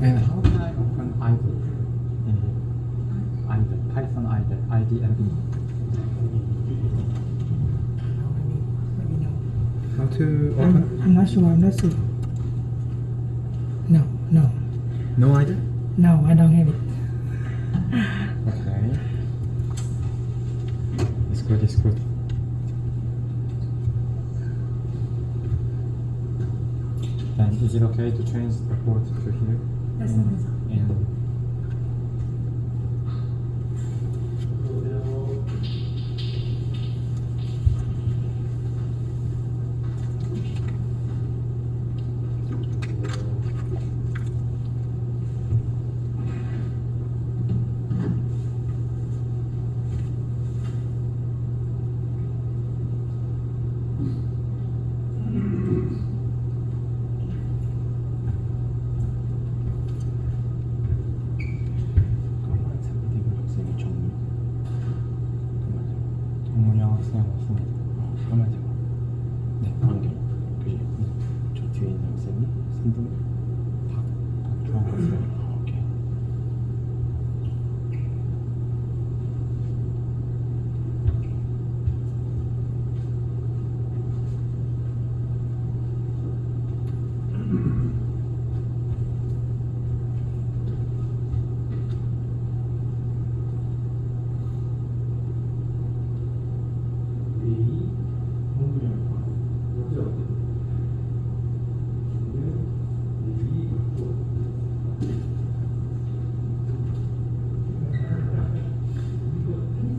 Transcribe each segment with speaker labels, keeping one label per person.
Speaker 1: And how can I open idle? Idle, Python idle, IDLE.
Speaker 2: Maybe no.
Speaker 1: How to open?
Speaker 2: I'm not sure. I'm not sure. No, no,
Speaker 1: No idle?
Speaker 2: no. I don't have it.
Speaker 1: Okay. It's good, it's good. And is it okay to change the port to here?
Speaker 3: 됐습니다.
Speaker 1: And 정문영 학생 왔습니다. 까만색. 네, 안경. 그지? 저 뒤에 있는 학생이 선동 박주환 학생. 오케이.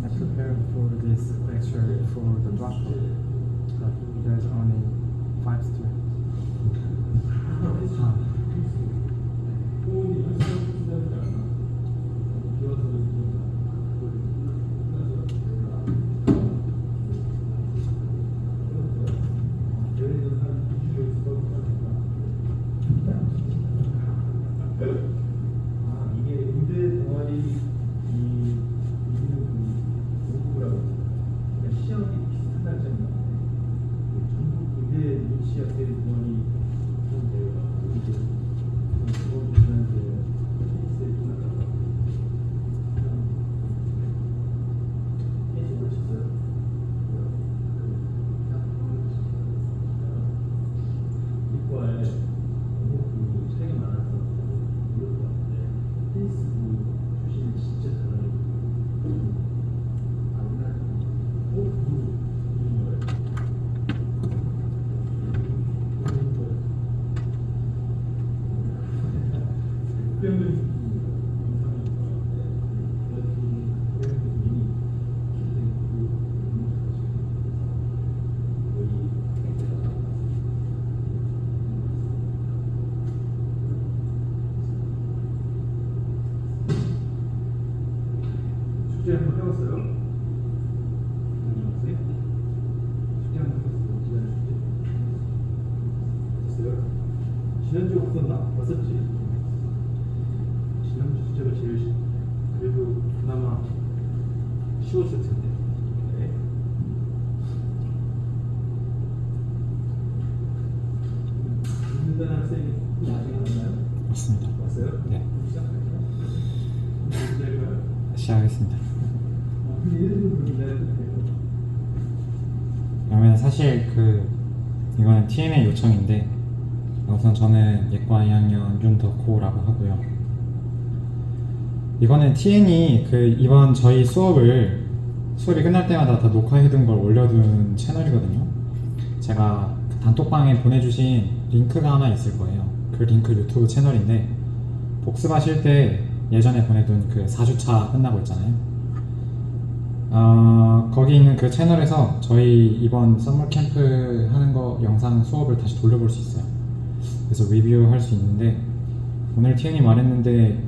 Speaker 1: I prepared for this lecture for the Dropout, but there's only 5 students.
Speaker 4: 이게 의대 동아리 농구부라고 그러니까 시험이 비슷한 날짜인 것 같아요. 전국 의대 눈치학회 동아리 그런 대회가 이제 그건 지난 테니스에 끝났다고 테니스 보셨어요? 이과에 너무 차이가 많아서 이럴 것 같은데 테니스부 출신이 진짜 잘하는 숙제 한번 해봤어요? 숙제 한번 해봤어요? 지난 숙제? 했어요? 지난주에 없었나? 왔었지? 지난주 숙제가 제일 그래도 그나마 쉬웠을 텐데. 네. 김준단 학생이 나중에 왔나요?
Speaker 1: 맞습니다.
Speaker 4: 왔어요?
Speaker 1: 네.
Speaker 4: 시작할까요? 기다려봐요.
Speaker 1: 시작하겠습니다.
Speaker 4: 얘네들도 기다려도 돼요.
Speaker 1: 그러면 사실 이거는 TN의 요청인데 우선 저는 예과 2학년 윤덕호라고 하고요. 이거는 TN이 이번 저희 수업이 끝날 때마다 다 녹화해둔 걸 올려둔 채널이거든요. 제가 단톡방에 보내주신 링크가 하나 있을 거예요. 그 링크 유튜브 채널인데 복습하실 때 예전에 보내둔 4주차 끝나고 있잖아요. 거기 있는 그 채널에서 저희 이번 썸머 캠프 하는 거 영상 수업을 다시 돌려볼 수 있어요. 그래서 리뷰할 수 있는데 오늘 TN이 말했는데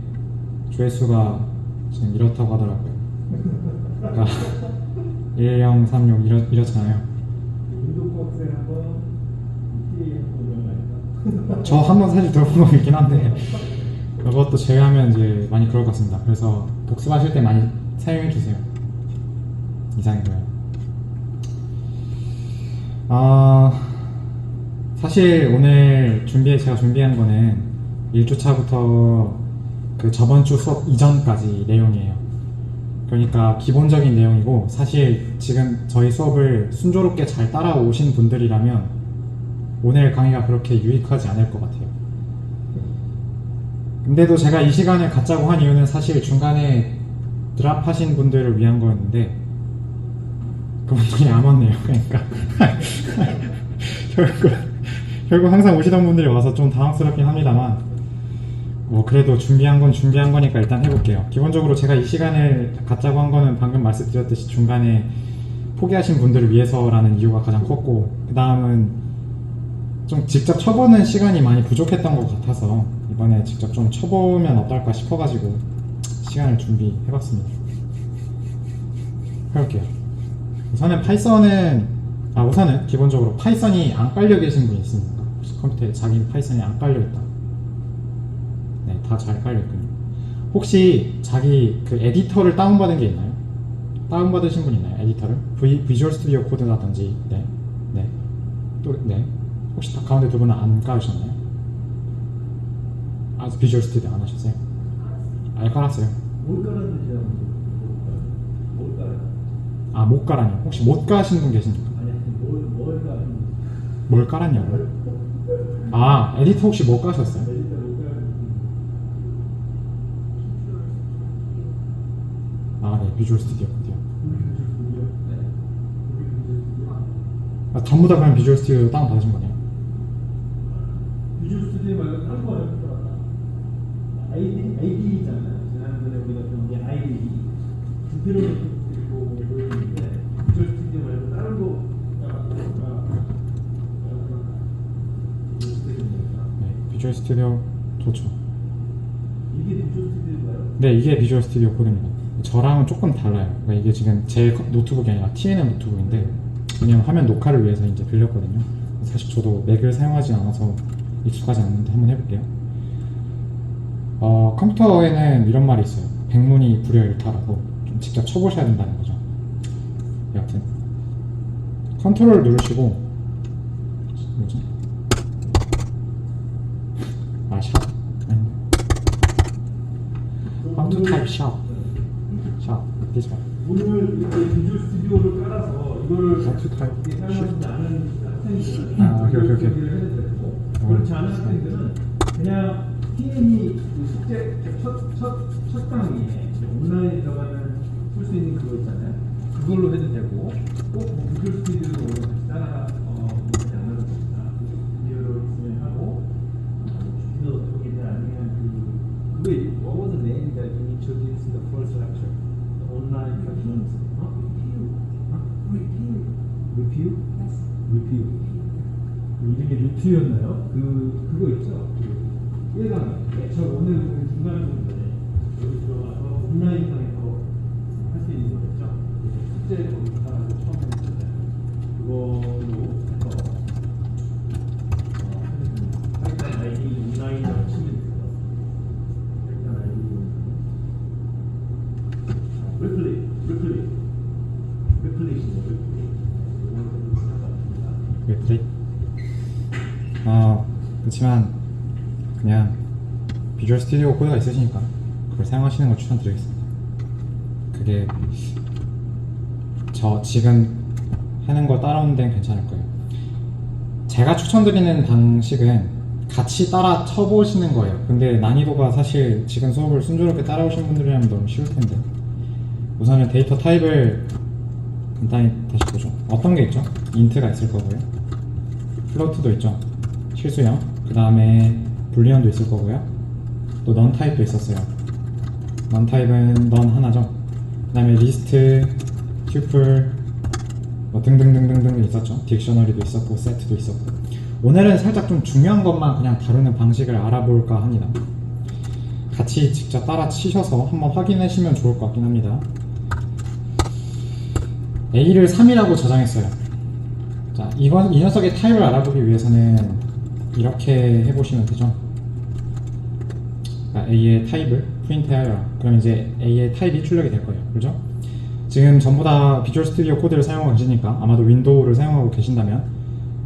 Speaker 1: 조회수가 지금 이렇다고 하더라고요. 그러니까 1036 이렇잖아요.
Speaker 4: 윤덕호 학생 한번 이 한번
Speaker 1: 저 한번 사실 들어본 거 있긴 한데 그것도 제외하면 이제 많이 그럴 것 같습니다. 그래서 복습하실 때 많이 사용해 주세요. 이상이고요. 사실 오늘 제가 준비한 거는 1주차부터 그 저번 주 수업 이전까지 내용이에요. 그러니까 기본적인 내용이고, 사실 지금 저희 수업을 순조롭게 잘 따라오신 분들이라면 오늘 강의가 그렇게 유익하지 않을 것 같아요. 근데도 제가 이 시간을 갖자고 한 이유는 사실 중간에 드랍하신 분들을 위한 거였는데 그분들이 안 왔네요. 그러니까 결국 항상 오시던 분들이 와서 좀 당황스럽긴 합니다만, 뭐 그래도 준비한 건 준비한 거니까 일단 해볼게요. 기본적으로 제가 이 시간을 갖자고 한 거는 방금 말씀드렸듯이 중간에 포기하신 분들을 위해서라는 이유가 가장 컸고, 그 다음은 좀 직접 쳐보는 시간이 많이 부족했던 것 같아서 이번에 직접 좀 쳐보면 어떨까 싶어가지고 시간을 준비해봤습니다. 해볼게요. 우선은 기본적으로 파이썬이 안 깔려 계신 분이 있습니까? 혹시 컴퓨터에 자기 파이썬이 안 깔려 있다. 네, 다 잘 깔려 있군요. 혹시 자기 그 에디터를 다운받은 게 있나요? 다운받으신 분 있나요? 에디터를? 비주얼 스튜디오 코드라든지. 네. 혹시 다 가운데 두 분은 안 깔으셨나요? 비주얼 스튜디오 안 하셨어요? 깔았어요.
Speaker 4: 뭘 깔았는지 뭘 깔아?
Speaker 1: 못 깔았냐? 혹시 못 까신 분 계십니까?
Speaker 4: 아니 뭘 깔았는지.
Speaker 1: 뭘 깔았냐고요? 에디터 혹시 못 까셨어요? 네, 비주얼 스튜디오 코드요. 전부 다 그냥 비주얼 스튜디오 다운 받으신 거네요?
Speaker 4: 비주얼 스튜디오 말고 다른 거 어렵더라. ID잖아요. 지난번에 우리가 배운 게 ID. 주피로도 있고 그러는데 비주얼 스튜디오 말고 다른 거
Speaker 1: 비주얼 스튜디오 좋죠.
Speaker 4: 이게 비주얼 스튜디오인가요?
Speaker 1: 네, 이게 비주얼 스튜디오 코드입니다. 저랑은 조금 달라요. 그러니까 이게 지금 제 노트북이 아니라 TNM 노트북인데, 왜냐면 화면 녹화를 위해서 이제 빌렸거든요. 사실 저도 맥을 사용하지 않아서 익숙하지 않는데 한번 해볼게요. 컴퓨터에는 이런 말이 있어요. 백문이 불여일타라고. 좀 직접 쳐보셔야 된다는 거죠. 여하튼 컨트롤 누르시고, 뭐지? 샵. How to type shop. this one.
Speaker 4: 오늘 이렇게 비주얼 스튜디오를 깔아서 이거를
Speaker 1: How to type
Speaker 4: 어떻게 사용하지 않은 학생들은
Speaker 1: 오케이.
Speaker 4: 해도 되고, 그렇지 않은 학생들은 그냥 TN이 그 숙제 첫 강의에 온라인에 들어가면 풀 수 있는 그거 있잖아요. 그걸로 해도 되고, 꼭 비주얼 스튜디오로 오늘 다시 따라 하지 않아도 됩니다. 비주얼 스튜디오를 하고 주피노 노트북이든 아니면 그거 what was the name that you introduced in the first lecture? The online captions. Review? Review. 이름이 루트였나요? 그거 있죠? 그 1강에. 저 오늘 중간에 보는데 여기 들어가서 온라인상에서 할 수 있는 거겠죠? 숙제 거기 가서 처음 했는데 그걸로 해서 일단 아이디 온라인이라고 치면 될 것 같습니다. 일단 아이디 리플레이시죠.
Speaker 1: 웹플레이? 그렇지만 그냥 비주얼 스튜디오 코드가 있으시니까 그걸 사용하시는 걸 추천드리겠습니다. 그게 저 지금 하는 거 따라오는 데는 괜찮을 거예요. 제가 추천드리는 방식은 같이 따라 쳐보시는 거예요. 근데 난이도가 사실 지금 수업을 순조롭게 따라오신 분들이라면 너무 쉬울 텐데, 우선은 데이터 타입을 간단히 다시 보죠. 어떤 게 있죠? 인트가 있을 거고요, 플로트도 있죠, 실수형, 그 다음에 불리언도 있을 거고요, 또 넌 타입도 있었어요. 넌 타입은 넌 하나죠. 그 다음에 리스트, 튜플, 뭐 등등등등등 있었죠. 딕셔너리도 있었고 세트도 있었고. 오늘은 살짝 좀 중요한 것만 그냥 다루는 방식을 알아볼까 합니다. 같이 직접 따라 치셔서 한번 확인하시면 좋을 것 같긴 합니다. A를 3이라고 저장했어요. 자, 이 녀석의 타입을 알아보기 위해서는 이렇게 해보시면 되죠. A의 타입을 프린트하여라. 그럼 이제 A의 타입이 출력이 될 거예요. 그죠? 지금 전부 다 비주얼 스튜디오 코드를 사용하고 계시니까, 아마도 윈도우를 사용하고 계신다면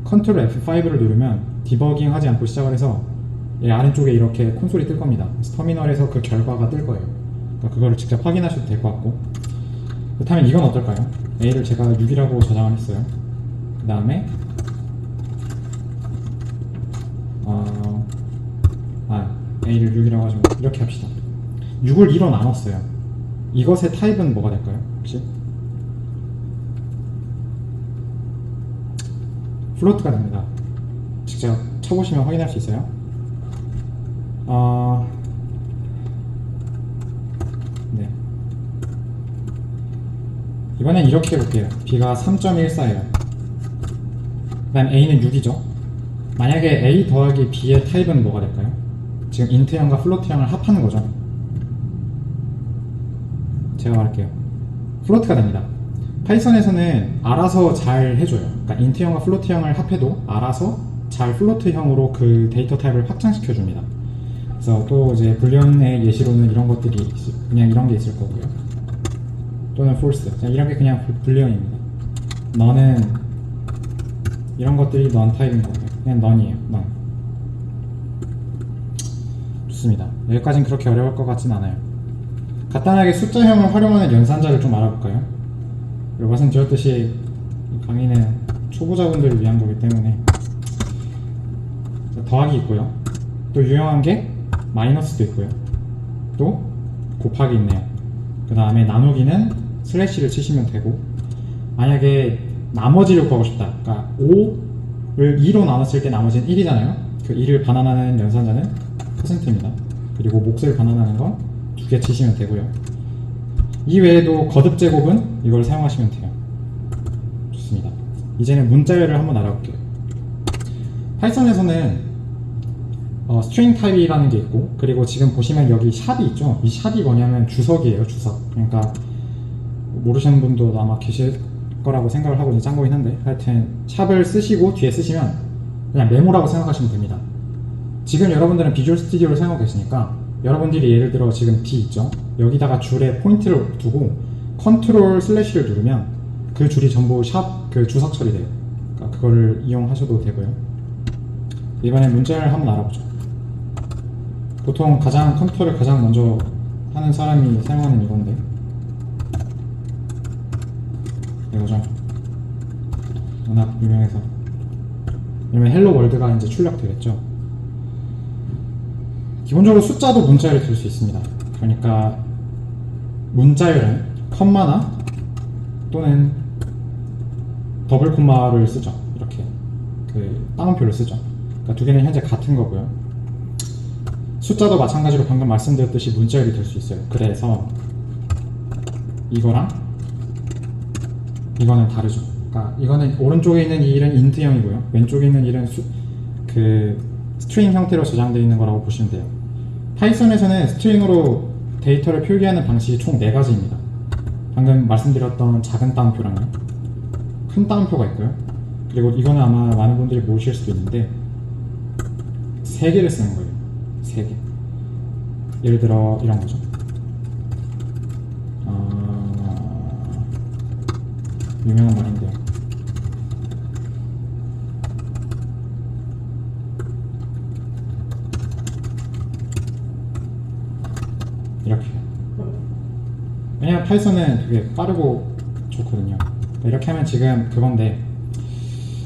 Speaker 1: 컨트롤 F5를 누르면 디버깅 하지 않고 시작을 해서 이 아래쪽에 이렇게 콘솔이 뜰 겁니다. 그래서 터미널에서 그 결과가 뜰 거예요. 그러니까 그거를 직접 확인하셔도 될 것 같고, 그렇다면 이건 어떨까요? A를 제가 6이라고 저장을 했어요. 그 다음에 A를 6이라고 하시면 이렇게 합시다. 6을 2로 나눴어요. 이것의 타입은 뭐가 될까요? 혹시? 플로트가 됩니다. 직접 쳐보시면 확인할 수 있어요. 네. 이번엔 이렇게 해볼게요. B가 3.14예요. 그 다음 A는 6이죠. 만약에 A 더하기 B의 타입은 뭐가 될까요? 지금 인트형과 플로트형을 합하는 거죠. 제가 말할게요. 플로트가 됩니다. 파이썬에서는 알아서 잘 해줘요. 그러니까 인트형과 플로트형을 합해도 알아서 잘 플로트형으로 그 데이터 타입을 확장시켜 줍니다. 그래서 또 이제 불리언의 예시로는 이런 것들이 그냥 이런 게 있을 거고요. 또는 false. 이런 게 그냥 불리언입니다. 너는 이런 것들이 넌 타입인 거예요. 그냥 넌이에요. 넌. 좋습니다. 여기까지는 그렇게 어려울 것 같진 않아요. 간단하게 숫자형을 활용하는 연산자를 좀 알아볼까요? 그리고 말씀드렸듯이 이 강의는 초보자분들을 위한 거기 때문에 더하기 있고요. 또 유용한 게 마이너스도 있고요. 또 곱하기 있네요. 그 다음에 나누기는 슬래시를 치시면 되고, 만약에 나머지를 구하고 싶다. 그러니까 5를 2로 나눴을 때 나머지는 1이잖아요. 그 2를 반환하는 연산자는 %입니다. 그리고 몫을 반환하는 건 2개 치시면 되고요. 이 외에도 거듭 제곱은 이걸 사용하시면 돼요. 좋습니다. 이제는 문자열을 한번 알아볼게요. 파이썬에서는 스트링 타입이라는 게 있고, 그리고 지금 보시면 여기 샵이 있죠. 이 샵이 뭐냐면 주석이에요. 주석. 그러니까 모르시는 분도 아마 계실 거라고 생각을 하고 이제 짠 거긴 한데, 하여튼 샵을 쓰시고 뒤에 쓰시면 그냥 메모라고 생각하시면 됩니다. 지금 여러분들은 비주얼 스튜디오를 사용하고 계시니까 여러분들이 예를 들어 지금 D 있죠? 여기다가 줄에 포인트를 두고 컨트롤 슬래시를 누르면 그 줄이 전부 샵 그 주석 처리돼요. 그러니까 그거를 이용하셔도 되고요. 이번엔 문자를 한번 알아보죠. 보통 컴퓨터를 가장 먼저 하는 사람이 사용하는 이건데, 이거죠. 워낙 유명해서. 왜냐면 헬로 월드가 이제 출력되겠죠. 기본적으로 숫자도 문자열이 될 수 있습니다. 그러니까 문자열은 컴마나 또는 더블 콤마를 쓰죠. 이렇게 그 따옴표를 쓰죠. 그러니까 두 개는 현재 같은 거고요. 숫자도 마찬가지로 방금 말씀드렸듯이 문자열이 될 수 있어요. 그래서 이거랑 이거는 다르죠. 그러니까 이거는 오른쪽에 있는 이 1은 인트형이고요. 왼쪽에 있는 1은 스트링 형태로 저장되어 있는 거라고 보시면 돼요. 파이썬에서는 스트링으로 데이터를 표기하는 방식이 총 4가지입니다. 방금 말씀드렸던 작은 따옴표랑요, 큰 따옴표가 있고요. 그리고 이거는 아마 많은 분들이 모르실 수도 있는데 3개를 쓰는 거예요. 3개. 예를 들어 이런 거죠. 유명한 말인데요. 이렇게요. 왜냐면 파이썬은 되게 빠르고 좋거든요. 이렇게 하면 지금 그건데,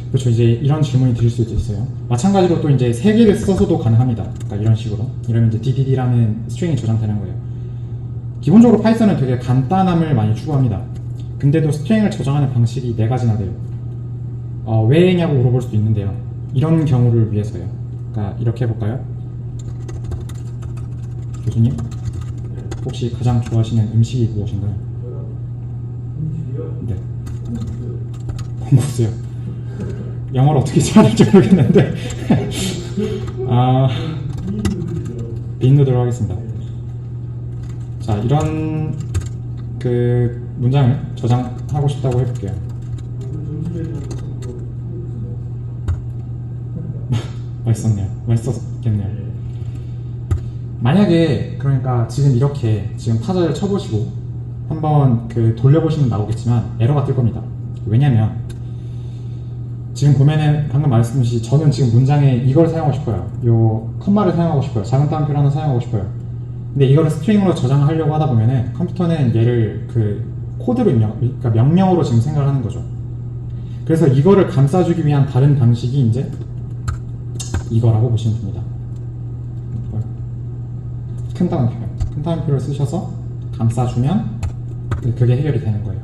Speaker 1: 그렇죠. 이제 이런 질문이 드릴 수도 있어요. 마찬가지로 또 이제 3개를 써서도 가능합니다. 그러니까 이런 식으로. 이러면 이제 DDD라는 스트링이 저장되는 거예요. 기본적으로 파이썬은 되게 간단함을 많이 추구합니다. 근데도 스트링을 저장하는 방식이 4가지나 돼요. 왜냐고 물어볼 수도 있는데요. 이런 경우를 위해서요. 그러니까 이렇게 해볼까요? 교수님, 혹시 가장 좋아하시는 음식이 무엇인가요?
Speaker 4: 음식이요?
Speaker 1: 네. 콩국수요. 영어를 어떻게 써야 될지 모르겠는데 빈누드로 하겠습니다. 자, 이런 그 문장을 저장하고 싶다고 해볼게요. 맛있었네요. 맛있었겠네요. 만약에 그러니까 지금 이렇게 지금 타자를 쳐보시고 한번 그 돌려보시면 나오겠지만 에러가 뜰 겁니다. 왜냐면 지금 보면은 방금 말씀드렸듯이 저는 지금 문장에 이걸 사용하고 싶어요. 요 컴마를 사용하고 싶어요. 작은 따옴표를 하나 사용하고 싶어요. 근데 이거를 스트링으로 저장하려고 하다 보면은 컴퓨터는 얘를 그 코드로 그러니까 명령어로 지금 생각을 하는 거죠. 그래서 이거를 감싸주기 위한 다른 방식이 이제 이거라고 보시면 됩니다. 큰 따옴표요. 큰 따옴표를 쓰셔서 감싸주면 그게 해결이 되는 거예요.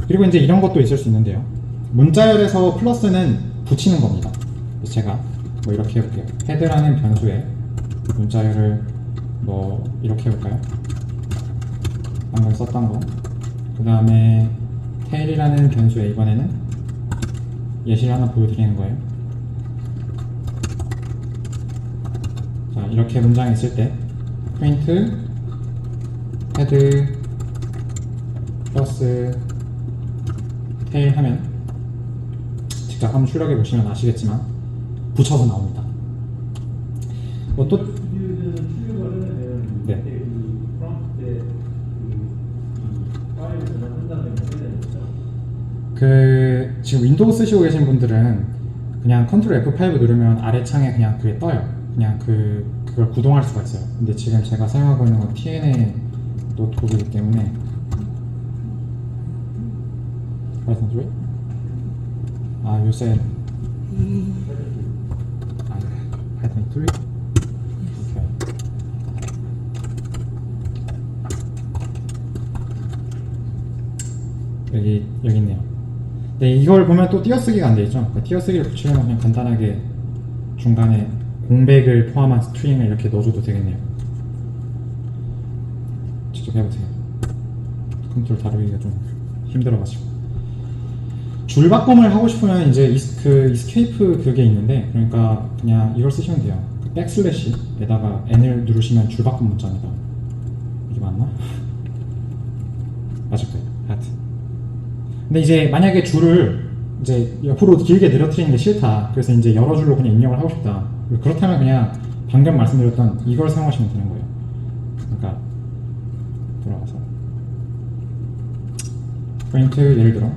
Speaker 1: 그리고 이제 이런 것도 있을 수 있는데요. 문자열에서 플러스는 붙이는 겁니다. 제가 뭐 이렇게 해볼게요. 헤드라는 변수에 문자열을 뭐 이렇게 해볼까요? 방금 썼던 거. 그 다음에 테일이라는 변수에 이번에는 예시를 하나 보여드리는 거예요. 자, 이렇게 문장이 있을 때 프린트 헤드 플러스 테일 하면 직접 한번 출력해 보시면 아시겠지만 붙여서 나옵니다. 뭐 또 네. 지금 윈도우 쓰시고 계신 분들은 그냥 컨트롤 F5 누르면 아래 창에 그냥 그게 떠요. 그냥 그걸 구동할 수가 있어요. 근데 지금 제가 사용하고 있는 건 TN의 노트북이기 때문에 Python 3? 아, 요새 Python 3? 오케이. 여기 있네요. 네, 이걸 보면 또 띄어쓰기가 안 되죠. 그러니까 띄어쓰기를 붙이려면 그냥 간단하게 중간에 공백을 포함한 스트링을 이렇게 넣어줘도 되겠네요. 직접 해보세요. 컨트롤 다루기가 좀 힘들어가지고. 줄바꿈을 하고 싶으면 이제 이스케이프 그게 있는데, 그러니까 그냥 이걸 쓰시면 돼요. 그 백슬래시에다가 N을 누르시면 줄바꿈 문자입니다. 이게 맞나? 맞을 거예요. 하여튼. 근데 이제 만약에 줄을 이제 옆으로 길게 늘어뜨리는 게 싫다. 그래서 이제 여러 줄로 그냥 입력을 하고 싶다. 그렇다면 그냥 방금 말씀드렸던 이걸 사용하시면 되는 거예요. 그러니까 돌아가서 프린트 예를 들어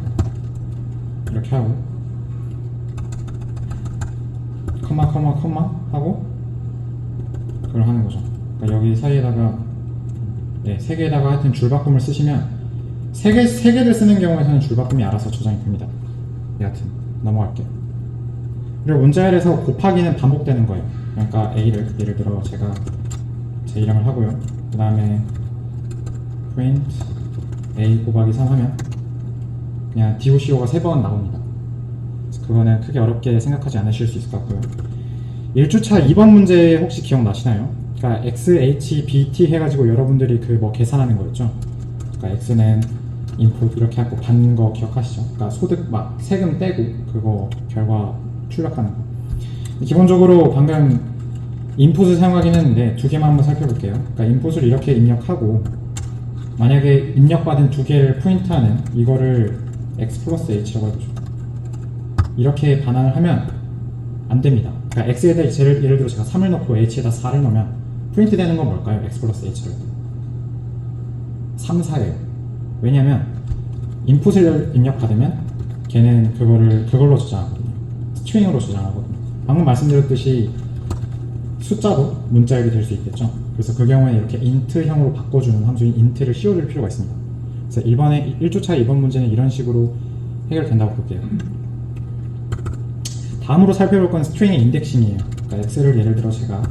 Speaker 1: 이렇게 하고 컴마 하고 그걸 하는 거죠. 그러니까 여기 사이에다가 네, 세 개에다가 하여튼 줄바꿈을 쓰시면 세 개를 쓰는 경우에는 줄바꿈이 알아서 저장이 됩니다. 여하튼 넘어갈게요. 그리고 문자열에서 곱하기는 반복되는 거예요. 그러니까 A를 예를 들어 제가 제 이름을 하고요. 그 다음에 print A 곱하기 3 하면 그냥 DOCO가 3번 나옵니다. 그래서 그거는 크게 어렵게 생각하지 않으실 수 있을 것 같고요. 1주차 2번 문제 혹시 기억나시나요? 그러니까 XHBT 해가지고 여러분들이 그 뭐 계산하는 거였죠. 그러니까 X는 인풋 이렇게 하고 받는 거 기억하시죠? 그러니까 소득 막 세금 떼고 그거 결과 출력하는 거. 기본적으로 방금 인풋을 사용하긴 했는데 두 개만 한번 살펴볼게요. 그러니까 인풋을 이렇게 입력하고 만약에 입력받은 두 개를 프린트하는 이거를 x 플러스 h라고 해보죠. 이렇게 반환을 하면 안 됩니다. 그러니까 x에다 예를 들어 제가 3을 넣고 h에다 4를 넣으면 프린트 되는 건 뭘까요? x 플러스 h를 3, 4예요. 왜냐면 인풋을 입력받으면 걔는 그걸로 저장하거든요. 스트링으로 저장하거든요. 방금 말씀드렸듯이 숫자도 문자열이 될 수 있겠죠. 그래서 그 경우에 이렇게 int형으로 바꿔주는 함수인 int를 씌워줄 필요가 있습니다. 그래서 1주차 2번 문제는 이런 식으로 해결된다고 볼게요. 다음으로 살펴볼 건 스트링의 인덱싱이에요. 그러니까 x를 예를 들어 제가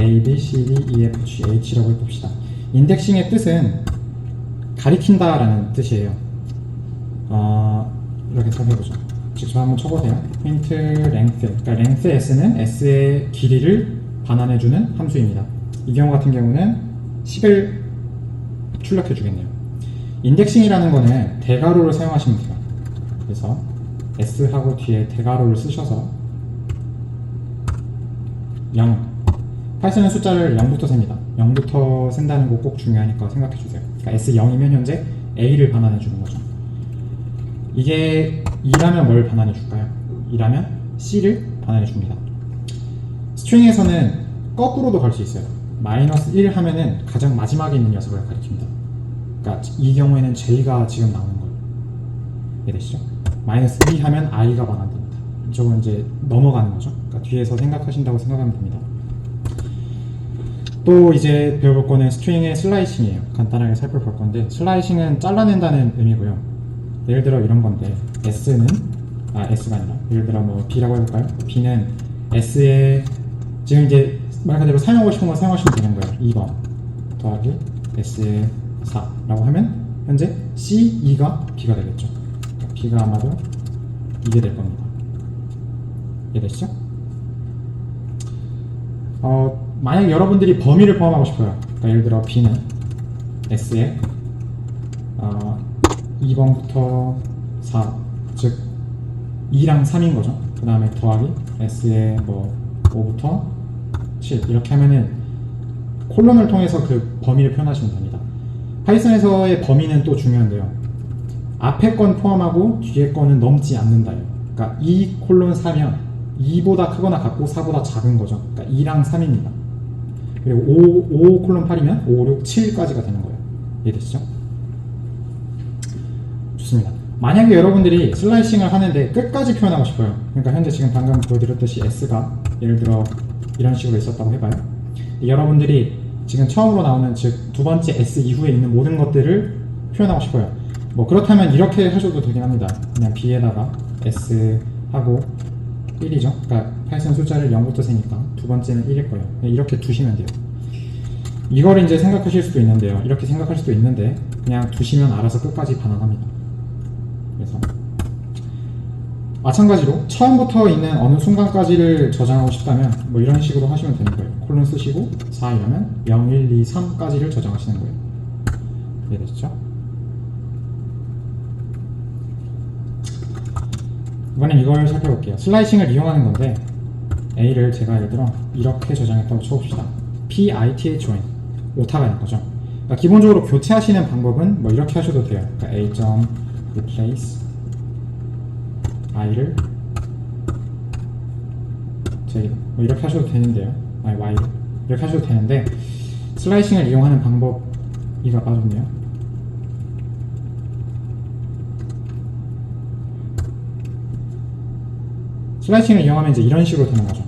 Speaker 1: a, b, c, d, e, f, g, h라고 해봅시다. 인덱싱의 뜻은 가리킨다 라는 뜻이에요. 이렇게 살펴보죠. 직접 한번 쳐보세요. print length, 그러니까 length s는 s의 길이를 반환해주는 함수입니다. 이 경우 같은 경우는 10을 출력해 주겠네요. 인덱싱이라는 거는 대괄호를 사용하시면 돼요. 그래서 s하고 뒤에 대괄호를 쓰셔서 0. 파이썬은 숫자를 0부터 셉니다. 0부터 센다는 거 꼭 중요하니까 생각해 주세요. 그러니까 S0이면 현재 A를 반환해 주는 거죠. 이게 2라면 뭘 반환해 줄까요? 2라면 C를 반환해 줍니다. 스트링에서는 거꾸로도 갈 수 있어요. -1 하면은 가장 마지막에 있는 녀석을 가리킵니다. 그러니까 이 경우에는 J가 지금 나오는 거예요. 이해되시죠? -2 하면 i가 반환됩니다. 이쪽은 이제 넘어가는 거죠. 그러니까 뒤에서 생각하신다고 생각하면 됩니다. 또 이제 배워볼 거는 스트링의 슬라이싱이에요. 간단하게 살펴볼 건데, 슬라이싱은 잘라낸다는 의미고요. 예를 들어 이런 건데, S가 아니라, 예를 들어 뭐 B라고 해볼까요? B는 S에 지금 이제 말 그대로 사용하고 싶은 거 사용하시면 되는 거예요. 2번 더하기 S의 4라고 하면 현재 C2가 B가 되겠죠. 그러니까 B가 아마도 이게 될 겁니다. 이해되시죠? 만약 여러분들이 범위를 포함하고 싶어요. 그러니까 예를 들어 B는 S에 2번부터 4, 즉 2랑 3인 거죠. 그 다음에 더하기 S에 뭐 5부터 7 이렇게 하면은 콜론을 통해서 그 범위를 표현하시면 됩니다. 파이썬에서의 범위는 또 중요한데요. 앞에 건 포함하고 뒤에 거는 넘지 않는다요. 그러니까 2:4면 2보다 크거나 같고 4보다 작은 거죠. 그러니까 2랑 3입니다. 그리고 5:8이면 5, 6, 7까지가 되는 거예요. 이해되시죠? 좋습니다. 만약에 여러분들이 슬라이싱을 하는데 끝까지 표현하고 싶어요. 그러니까 현재 지금 방금 보여드렸듯이 S가 예를 들어 이런 식으로 있었다고 해봐요. 여러분들이 지금 처음으로 나오는 즉 두 번째 S 이후에 있는 모든 것들을 표현하고 싶어요. 뭐 그렇다면 이렇게 하셔도 되긴 합니다. 그냥 B에다가 S 하고 1이죠. 그러니까 파이썬 숫자를 0부터 세니까 두 번째는 1일 거예요. 이렇게 두시면 돼요. 이걸 이제 생각하실 수도 있는데요. 이렇게 생각할 수도 있는데 그냥 두시면 알아서 끝까지 반환합니다. 그래서 마찬가지로 처음부터 있는 어느 순간까지를 저장하고 싶다면 뭐 이런 식으로 하시면 되는 거예요. 콜론 쓰시고 4 이러면 0, 1, 2, 3까지를 저장하시는 거예요. 이해되시죠? 이번엔 이걸 살펴볼게요. 슬라이싱을 이용하는 건데 A를 제가 예를 들어 이렇게 저장했다고 쳐봅시다. PITH join 오타가 있는 거죠. 그러니까 기본적으로 교체하시는 방법은 뭐 이렇게 하셔도 돼요. 그러니까 A. replace i를 J 뭐 이렇게 하셔도 되는데요. Y를 이렇게 하셔도 되는데 슬라이싱을 이용하는 방법 이가 빠졌네요. 슬라이싱을 이용하면 이제 이런 식으로 되는 거죠.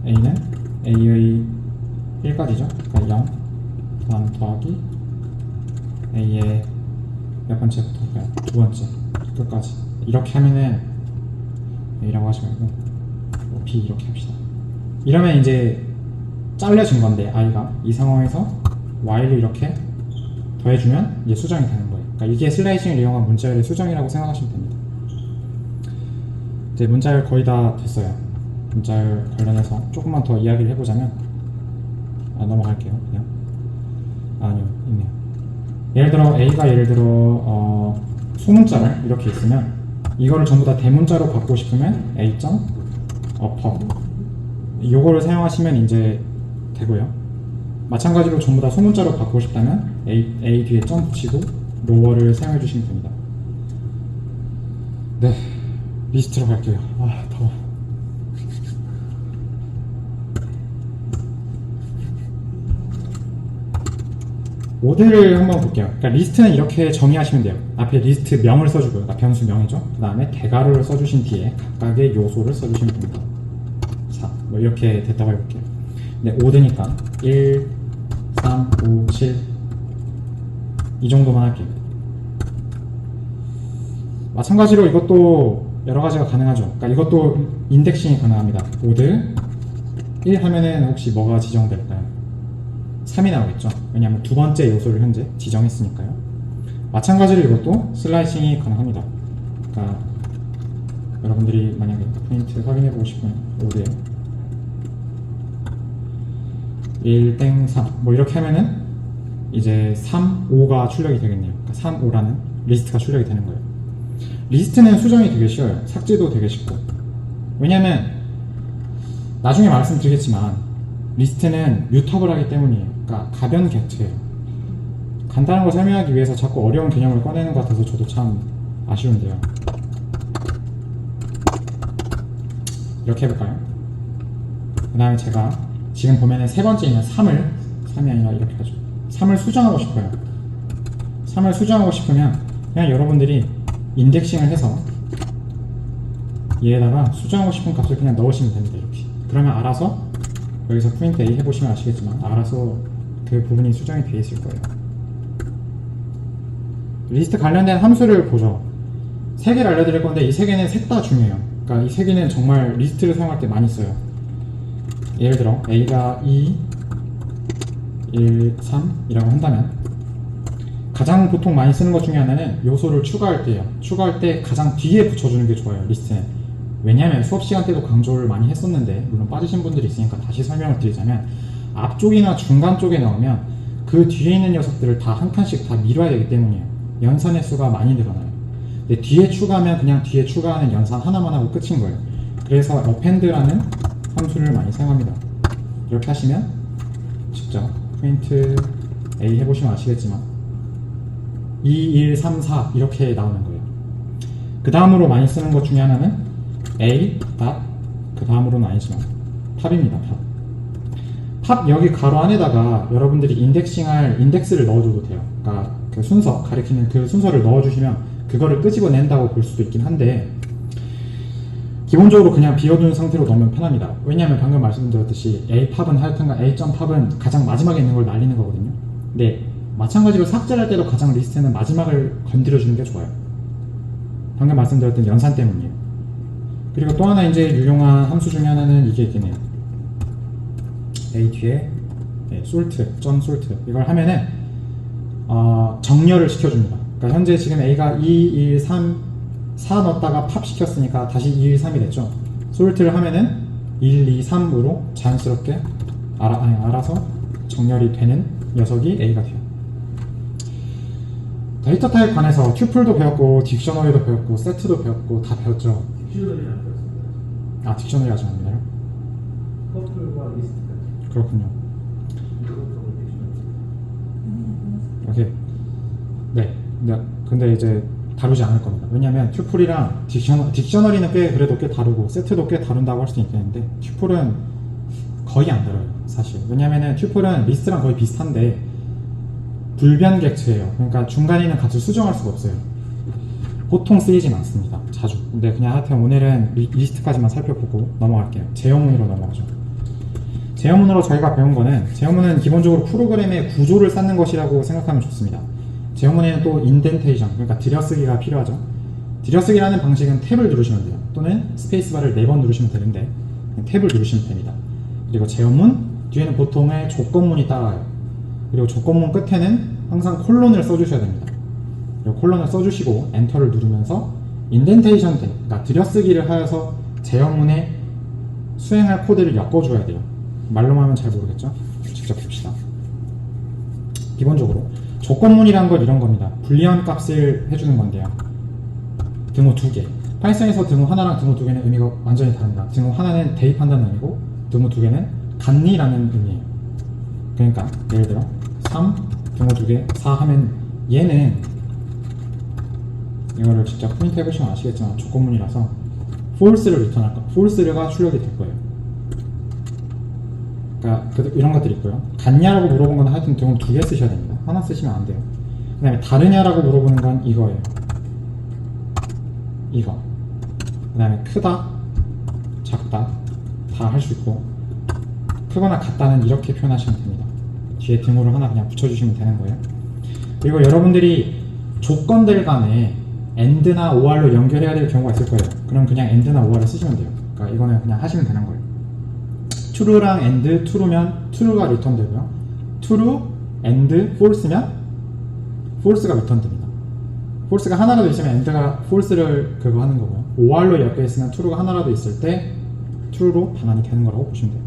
Speaker 1: A는 A의 1까지죠. 그러니까 0, 그 다음 더하기 A의 몇 번째부터일까요? 두 번째 끝까지 이렇게 하면은 A라고 하지 말고 B 이렇게 합시다. 이러면 이제 잘려진 건데 I가 이 상황에서 Y를 이렇게 더해주면 이제 수정이 되는 거예요. 그러니까 이게 슬라이싱을 이용한 문자열의 수정이라고 생각하시면 됩니다. 이제 문자열 거의 다 됐어요. 문자열 관련해서 조금만 더 이야기를 해보자면 넘어갈게요. 그냥 아니요 있네요. 예를 들어 A가 예를 들어 소문자를 이렇게 있으면 이거를 전부 다 대문자로 바꾸고 싶으면 A.upper 이거를 사용하시면 이제 되고요. 마찬가지로 전부 다 소문자로 바꾸고 싶다면 A 뒤에 점 붙이고 lower를 사용해 주시면 됩니다. 네, 리스트로 갈게요. 더워. 모델을 한번 볼게요. 그러니까 리스트는 이렇게 정의하시면 돼요. 앞에 리스트 명을 써주고요. 그러니까 변수 명이죠. 그 다음에 대괄호를 써주신 뒤에 각각의 요소를 써주시면 됩니다. 자, 뭐 이렇게 됐다고 해볼게요. 네, 5드니까 1, 3, 5, 7 이 정도만 할게요. 마찬가지로 이것도 여러 가지가 가능하죠. 그러니까 이것도 인덱싱이 가능합니다. 5드 1 하면은 혹시 뭐가 지정될까요? 3이 나오겠죠. 왜냐하면 두 번째 요소를 현재 지정했으니까요. 마찬가지로 이것도 슬라이싱이 가능합니다. 그러니까 여러분들이 만약에 포인트 확인해보고 싶으면 5대 1, 3 뭐 이렇게 하면은 이제 3, 5가 출력이 되겠네요. 그러니까 3, 5라는 리스트가 출력이 되는 거예요. 리스트는 수정이 되게 쉬워요. 삭제도 되게 쉽고. 왜냐면 나중에 말씀드리겠지만 리스트는 뮤터블 하기 때문이에요. 그러니까 가변 객체예요. 간단한 걸 설명하기 위해서 자꾸 어려운 개념을 꺼내는 것 같아서 저도 참 아쉬운데요. 이렇게 해볼까요? 그 다음에 제가 지금 보면은 세 번째 있는 3이 아니라 이렇게 하죠. 3을 수정하고 싶어요. 3을 수정하고 싶으면 그냥 여러분들이 인덱싱을 해서 얘에다가 수정하고 싶은 값을 그냥 넣으시면 됩니다. 이렇게. 그러면 알아서 여기서 프린트 A 해보시면 아시겠지만 알아서 그 부분이 수정이 되어 있을 거예요. 리스트 관련된 함수를 보죠. 3개를 알려드릴 건데 이 3개는 셋 다 중요해요. 그러니까 이 3개는 정말 리스트를 사용할 때 많이 써요. 예를 들어 A가 2, 1, 3이라고 한다면 가장 보통 많이 쓰는 것 중에 하나는 요소를 추가할 때예요. 추가할 때 가장 뒤에 붙여주는 게 좋아요. 리스트는. 왜냐하면 수업 시간 때도 강조를 많이 했었는데 물론 빠지신 분들이 있으니까 다시 설명을 드리자면 앞쪽이나 중간 쪽에 넣으면 그 뒤에 있는 녀석들을 다 한 칸씩 다 미뤄야 되기 때문이에요. 연산의 수가 많이 늘어나요. 근데 뒤에 추가하면 그냥 뒤에 추가하는 연산 하나만 하고 끝인 거예요. 그래서 append라는 함수를 많이 사용합니다. 이렇게 하시면 직접 print A 해보시면 아시겠지만 2, 1, 3, 4 이렇게 나오는 거예요. 그 다음으로 많이 쓰는 것 중에 하나는 A, 그 다음으로는 아니지만 팝입니다. 팝 여기 가로 안에다가 여러분들이 인덱싱할 인덱스를 넣어줘도 돼요. 그러니까 그 순서 가리키는 그 순서를 넣어주시면 그거를 끄집어낸다고 볼 수도 있긴 한데 기본적으로 그냥 비워둔 상태로 넣으면 편합니다. 왜냐하면 방금 말씀드렸듯이 A팝은 하여튼간 A.팝은 가장 마지막에 있는 걸 날리는 거거든요. 근데 마찬가지로 삭제를 할 때도 가장 리스트는 마지막을 건드려주는 게 좋아요. 방금 말씀드렸던 연산 때문이에요. 그리고 또 하나 이제 유용한 함수 중에 하나는 이게 있긴 해요. A 뒤에 salt, salt 이걸 하면은 정렬을 시켜줍니다. 그러니까 현재 지금 A가 2, 1, 3, 4 넣었다가 팝 시켰으니까 다시 2, 1, 3이 됐죠. 솔트를 하면은 1, 2, 3으로 자연스럽게 알아서 정렬이 되는 녀석이 A가 돼요. 데이터 타입 관해서 튜플도 배웠고 딕셔너리도 배웠고 세트도 배웠고 다 배웠죠.
Speaker 4: 딕셔너리는 안 배웠습니다.
Speaker 1: 아, 딕셔너리 아직 안 되나요?
Speaker 4: 커플과 리스트까지.
Speaker 1: 그렇군요. 오케이. 네. 근데 이제 다루지 않을 겁니다. 왜냐면 튜플이랑 딕셔너리는 그래도 꽤 다루고 세트도 꽤 다룬다고 할 수 있겠는데 튜플은 거의 안 다뤄요. 사실. 왜냐면은 튜플은 리스트랑 거의 비슷한데 불변객체예요. 그러니까 중간에 있는 값을 수정할 수가 없어요. 보통 쓰이진 않습니다. 자주. 근데 그냥 하여튼 오늘은 리스트까지만 살펴보고 넘어갈게요. 제어문으로 넘어가죠. 제어문으로 저희가 배운 거는 제어문은 기본적으로 프로그램의 구조를 쌓는 것이라고 생각하면 좋습니다. 제어문에는 또 인덴테이션, 그러니까 들여쓰기가 필요하죠. 들여쓰기라는 방식은 탭을 누르시면 돼요. 또는 스페이스바를 4번 누르시면 되는데 탭을 누르시면 됩니다. 그리고 제어문 뒤에는 보통의 조건문이 따라와요. 그리고 조건문 끝에는 항상 콜론을 써주셔야 됩니다. 그리고 콜론을 써주시고 엔터를 누르면서 인덴테이션, 그러니까 들여쓰기를 하여서 제어문에 수행할 코드를 엮어줘야 돼요. 말로만 하면 잘 모르겠죠? 직접 봅시다. 기본적으로 조건문이란 건 이런 겁니다. 불리한 값을 해주는 건데요. 등호 2개. 파이썬에서 등호 하나랑 등호 2개는 의미가 완전히 다릅니다. 등호 하나는 대입한다는 의미고 등호 2개는 갖니라는 의미예요. 그러니까 예를 들어 3, 등호 2개, 4 하면 얘는 이거를 직접 프린트 해보시면 아시겠지만 조건문이라서 false를 리턴할 거예요. false가 출력이 될 거예요. 그러니까 이런 것들이 있고요. 같냐라고 물어본 건 하여튼 등호 2개 쓰셔야 됩니다. 하나 쓰시면 안 돼요. 그 다음에 다르냐라고 물어보는 건 이거예요. 이거. 그 다음에 크다, 작다 다 할 수 있고 크거나 같다는 이렇게 표현하시면 됩니다. 뒤에 등호를 하나 그냥 붙여주시면 되는 거예요. 그리고 여러분들이 조건들 간에 AND나 OR로 연결해야 될 경우가 있을 거예요. 그럼 그냥 AND나 OR을 쓰시면 돼요. 그러니까 이거는 그냥 하시면 되는 거예요. true랑 AND, true면 true가 리턴 되고요. true, AND, false면 false가 리턴 됩니다. false가 하나라도 있으면 AND가 false를 그거 하는 거고요. OR로 엮여 있으면 true가 하나라도 있을 때 true로 반환이 되는 거라고 보시면 돼요.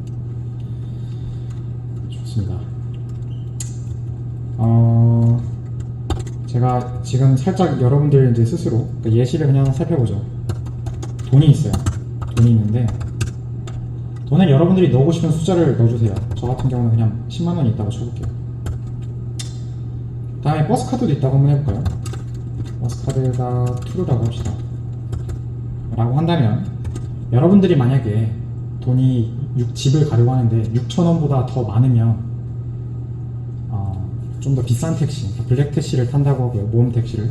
Speaker 1: 좋습니다. 제가 지금 살짝 여러분들 이제 스스로 예시를 그냥 살펴보죠. 돈이 있어요. 돈이 있는데 돈을 여러분들이 넣고 싶은 숫자를 넣어주세요. 저 같은 경우는 그냥 10만원이 있다고 쳐볼게요. 다음에 버스카드도 있다고 한번 해볼까요? 버스카드가 true라고 합시다. 라고 한다면 여러분들이 만약에 돈이 집을 가려고 하는데 6,000원보다 더 많으면 좀 더 비싼 택시, 블랙 택시를 탄다고 하고요. 모험 택시를.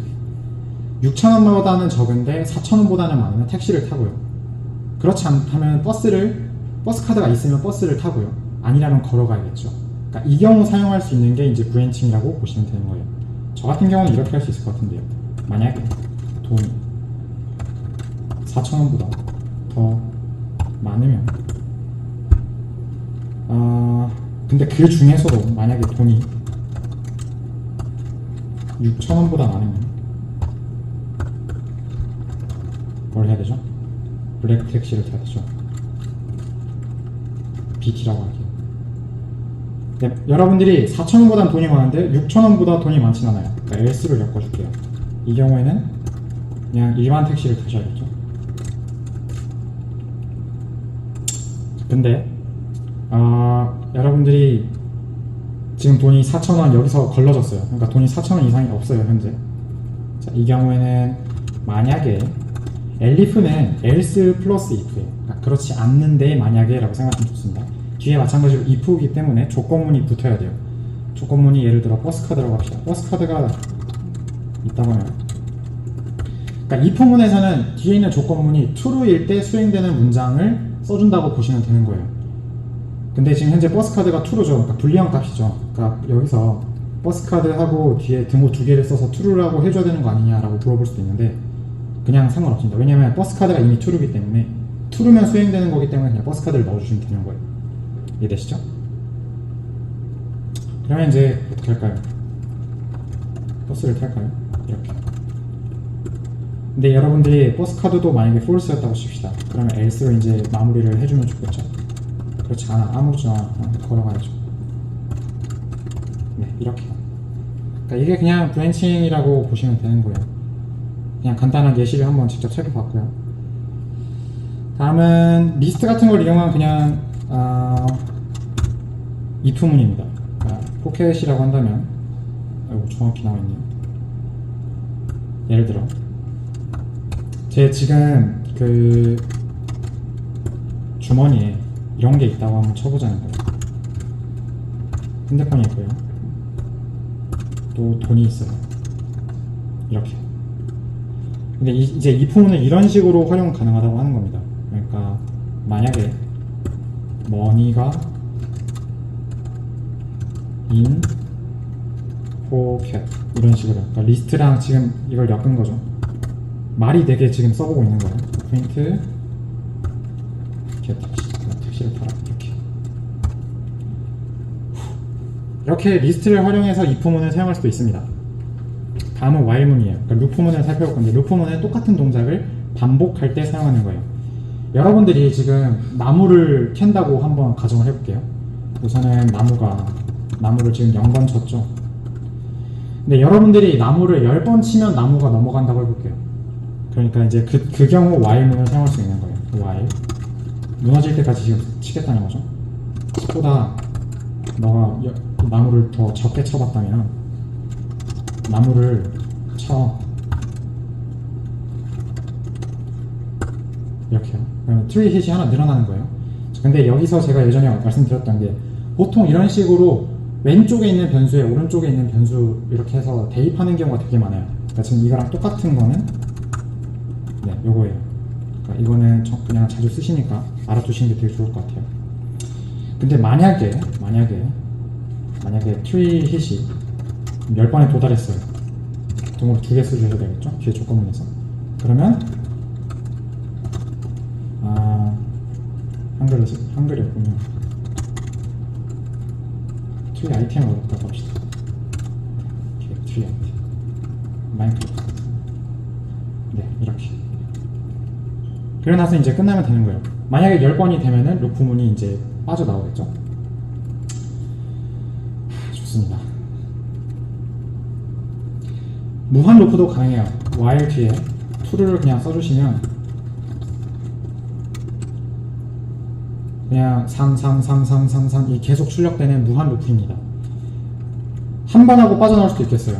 Speaker 1: 6,000원보다는 적은데 4,000원보다는 많으면 택시를 타고요. 그렇지 않다면 버스 카드가 있으면 버스를 타고요. 아니라면 걸어가야겠죠. 그러니까 이 경우 사용할 수 있는 게 이제 브랜칭이라고 보시면 되는 거예요. 저 같은 경우는 이렇게 할 수 있을 것 같은데요. 만약에 돈이 4,000원보다 더 많으면 근데 그 중에서도 만약에 돈이 6,000원보다 많으면 뭘 해야 되죠? 블랙 택시를 타야 되죠. BT라고 할게요. 네, 여러분들이 4,000원보다 돈이 많은데 6,000원보다 돈이 많진 않아요. 그러니까 else를 엮어줄게요. 이 경우에는 그냥 일반 택시를 타셔야겠죠. 근데 여러분들이 지금 돈이 4,000원 여기서 걸러졌어요. 그러니까 돈이 4,000원 이상이 없어요 현재. 자, 이 경우에는 만약에 elif는 else 플러스 if예요. 그러니까 그렇지 않는데 만약에 라고 생각하면 좋습니다. 뒤에 마찬가지로 if이기 때문에 조건문이 붙어야 돼요. 조건문이 예를 들어 버스카드라고 합시다. 버스카드가 있다고 하면, 그러니까 if문에서는 뒤에 있는 조건문이 true일 때 수행되는 문장을 써준다고 보시면 되는 거예요. 근데 지금 현재 버스카드가 true죠. 그러니까 불리한 값이죠. 그러니까 여기서 버스카드하고 뒤에 등호 2개를 써서 true라고 해줘야 되는 거 아니냐라고 물어볼 수도 있는데 그냥 상관없습니다. 왜냐면 버스카드가 이미 true이기 때문에 true면 수행되는 거기 때문에 그냥 버스카드를 넣어주시면 되는 거예요. 이해되시죠? 그러면 이제 어떻게 할까요? 버스를 탈까요? 이렇게. 근데 여러분들이 버스카드도 만약에 false였다고 칩시다. 그러면 else로 이제 마무리를 해주면 좋겠죠? 그렇지 않아. 아무렇지 않아. 걸어가야죠. 네, 이렇게요. 그러니까 이게 그냥 브랜칭이라고 보시면 되는 거예요. 그냥 간단한 예시를 한번 직접 살펴봤고요. 다음은 리스트 같은 걸 이용한 그냥 if문입니다. 포켓이라고 한다면, 아이고 정확히 나와있네요. 예를 들어 제 지금 그 주머니에 이런 게 있다고 한번 쳐보자는 거예요. 핸드폰이 있고요. 또 돈이 있어요. 이렇게. 근데 이제 if문은 이런 식으로 활용 가능하다고 하는 겁니다. 그러니까 만약에 money가 in pocket 이런 식으로, 그러니까 리스트랑 지금 이걸 엮은 거죠. 말이 되게 지금 써보고 있는 거예요. print get 택시를 타라. 이렇게 리스트를 활용해서 if문을 사용할 수도 있습니다. 다음은 while문이에요. 그러니까 루프문을 살펴볼 건데, 루프문은 똑같은 동작을 반복할 때 사용하는 거예요. 여러분들이 지금 나무를 캔다고 한번 가정을 해볼게요. 우선은 나무를 지금 0번 쳤죠. 근데 여러분들이 나무를 10번 치면 나무가 넘어간다고 해볼게요. 그러니까 이제 그 경우 while문을 사용할 수 있는 거예요. while 무너질 때까지 지금 치겠다는 거죠. 보다 너가 나무를 더 적게 쳐봤다면 나무를 쳐 이렇게요. 그러면 트리 hit이 하나 늘어나는 거예요. 근데 여기서 제가 예전에 말씀드렸던 게, 보통 이런 식으로 왼쪽에 있는 변수에 오른쪽에 있는 변수 이렇게 해서 대입하는 경우가 되게 많아요. 그러니까 지금 이거랑 똑같은 거는 요거예요. 그러니까 이거는 그냥 자주 쓰시니까 알아두시는 게 되게 좋을 것 같아요. 근데 만약에 트리 hit이 10번에 도달했어요. 등으로 2개 써주셔야 되겠죠? 뒤에 조건문에서. 그러면 한글이었군요. 트리 아이템을 얻었다고 합시다. 트리 아이템 마인크래프트. 네, 이렇게. 그러고 나서 이제 끝나면 되는 거예요. 만약에 10번이 되면은 루프문이 이제 빠져나오겠죠? 좋습니다. 무한 루프도 가능해요. while 뒤에 to를 그냥 써주시면 그냥 3 이 계속 출력되는 무한 루프입니다. 한 번 하고 빠져나올 수도 있겠어요.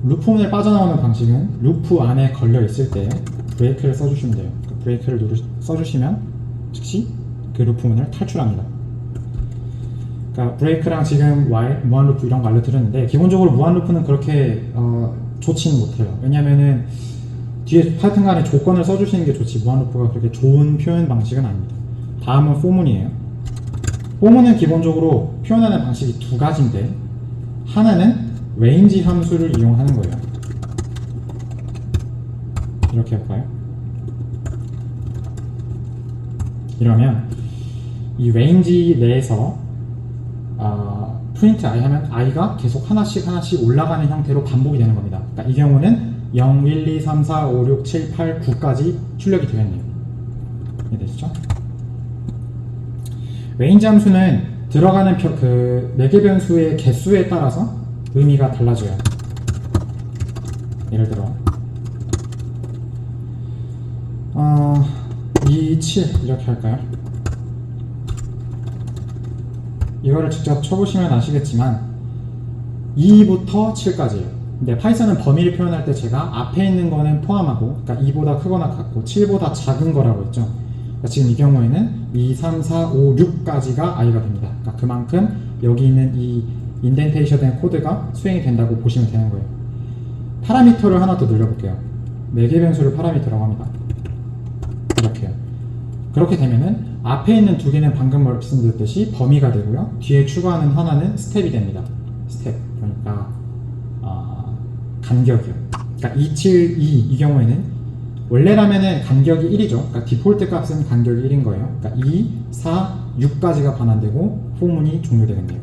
Speaker 1: 루프문에 빠져나오는 방식은 루프 안에 걸려 있을 때 브레이크를 써주시면 돼요. 그 브레이크를 써주시면 즉시 그 루프문을 탈출합니다. 그러니까 브레이크랑 지금 while, 무한 루프 이런 거 알려드렸는데, 기본적으로 무한 루프는 그렇게 좋지는 못해요. 왜냐면은 뒤에 하여튼간에 조건을 써주시는 게 좋지 무한루프가 그렇게 좋은 표현 방식은 아닙니다. 다음은 for문이에요. for문은 기본적으로 표현하는 방식이 두 가지인데 하나는 range 함수를 이용하는 거예요. 이렇게 해볼까요? 이러면 이 range 내에서 print i 하면 i가 계속 하나씩 올라가는 형태로 반복이 되는 겁니다. 그러니까 이 경우는 0, 1, 2, 3, 4, 5, 6, 7, 8, 9까지 출력이 되겠네요. 이해되시죠? range 함수는 들어가는 매개 변수의 개수에 따라서 의미가 달라져요. 예를 들어 2, 7 이렇게 할까요? 이거를 직접 쳐보시면 아시겠지만 2부터 7까지예요. 근데 파이썬은 범위를 표현할 때 제가 앞에 있는 거는 포함하고 그러니까 2보다 크거나 같고 7보다 작은 거라고 했죠. 그러니까 지금 이 경우에는 2, 3, 4, 5, 6까지가 i가 됩니다. 그러니까 그만큼 여기 있는 이 인덴테이션 된 코드가 수행이 된다고 보시면 되는 거예요. 파라미터를 하나 더 늘려볼게요. 매개 변수를 파라미터라고 합니다. 이렇게요. 그렇게 되면은 앞에 있는 두 개는 방금 말씀드렸듯이 범위가 되고요. 뒤에 추가하는 하나는 스텝이 됩니다. 스텝. 그러니까 간격이요. 그러니까 272 이 경우에는 원래라면은 간격이 1이죠. 그러니까 디폴트 값은 간격이 1인 거예요. 그러니까 2, 4, 6까지가 반환되고 포문이 종료되겠네요.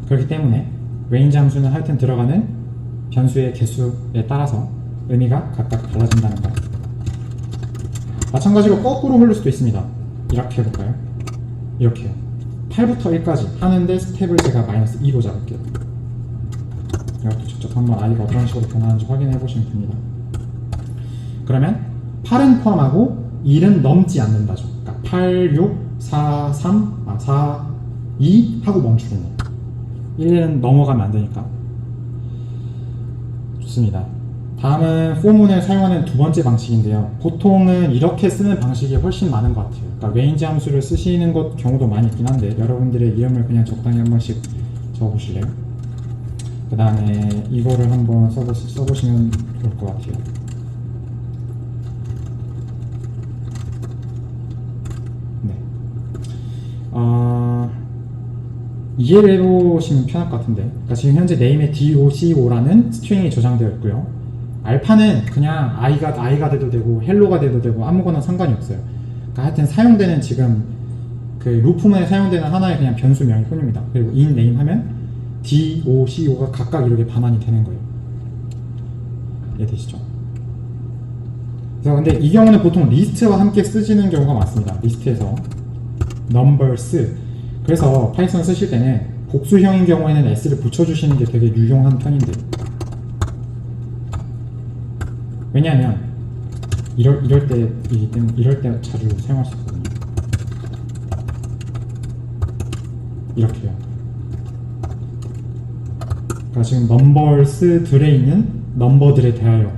Speaker 1: 그렇기 때문에 range 함수는 하여튼 들어가는 변수의 개수에 따라서 의미가 각각 달라진다는 거. 마찬가지로 거꾸로 흐를 수도 있습니다. 이렇게 해볼까요? 이렇게요. 8부터 1까지 하는데 스텝을 제가 마이너스 2로 잡을게요. 이것도 직접 한번 i가 어떤 식으로 변하는지 확인해 보시면 됩니다. 그러면 8은 포함하고 1은 넘지 않는다죠. 그러니까 8, 6, 4, 3, 4, 2 하고 멈추겠네요. 1은 넘어가면 안 되니까. 좋습니다. 다음은 for문을 사용하는 두 번째 방식인데요. 보통은 이렇게 쓰는 방식이 훨씬 많은 것 같아요. 그러니까 range 함수를 쓰시는 것 경우도 많이 있긴 한데 여러분들의 이름을 그냥 적당히 한 번씩 적어보실래요? 그 다음에 이거를 한번 써보시면 좋을 것 같아요. 네. 이해를 해보시면 편할 것 같은데 그러니까 지금 현재 네임에 doc5라는 스트링이 저장되어 있고요. 알파는 그냥 i가 돼도 되고 헬로가 돼도 되고 아무거나 상관이 없어요. 그러니까 하여튼 사용되는 지금 그 루프문에 사용되는 하나의 그냥 변수명일 뿐입니다. 그리고 in name 하면 doc5가 각각 이렇게 반환이 되는 거예요. 이해되시죠? 그래서 근데 이 경우는 보통 리스트와 함께 쓰시는 경우가 많습니다. 리스트에서 numbers. 그래서 파이썬 쓰실 때는 복수형인 경우에는 s를 붙여주시는 게 되게 유용한 편인데 왜냐하면 이럴 때이기 때문에 이럴 때 자주 사용할 수 있거든요. 이렇게요. 그러니까 지금 넘버스들에 있는 넘버들에 대하여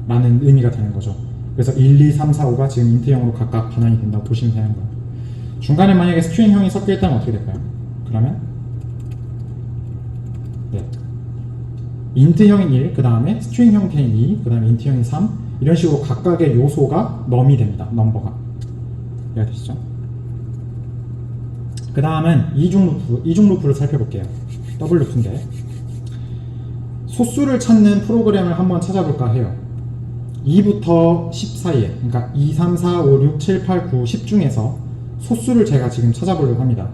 Speaker 1: 라는 의미가 되는 거죠. 그래서 1, 2, 3, 4, 5가 지금 인트형으로 각각 변환이 된다고 보시면 되는 거예요. 중간에 만약에 스트링형이 섞여 있다면 어떻게 될까요? 그러면 네. 인트형인 1, 그 다음에 스트링 형태인 2, 그 다음에 인트형인 3 이런 식으로 각각의 요소가 넘이 됩니다. 넘버가. 이해되시죠? 그 다음은 이중 루프를 살펴볼게요. 더블 루프인데 소수를 찾는 프로그램을 한번 찾아볼까 해요. 2부터 10 사이에 그러니까 2, 3, 4, 5, 6, 7, 8, 9, 10 중에서 소수를 제가 지금 찾아보려고 합니다.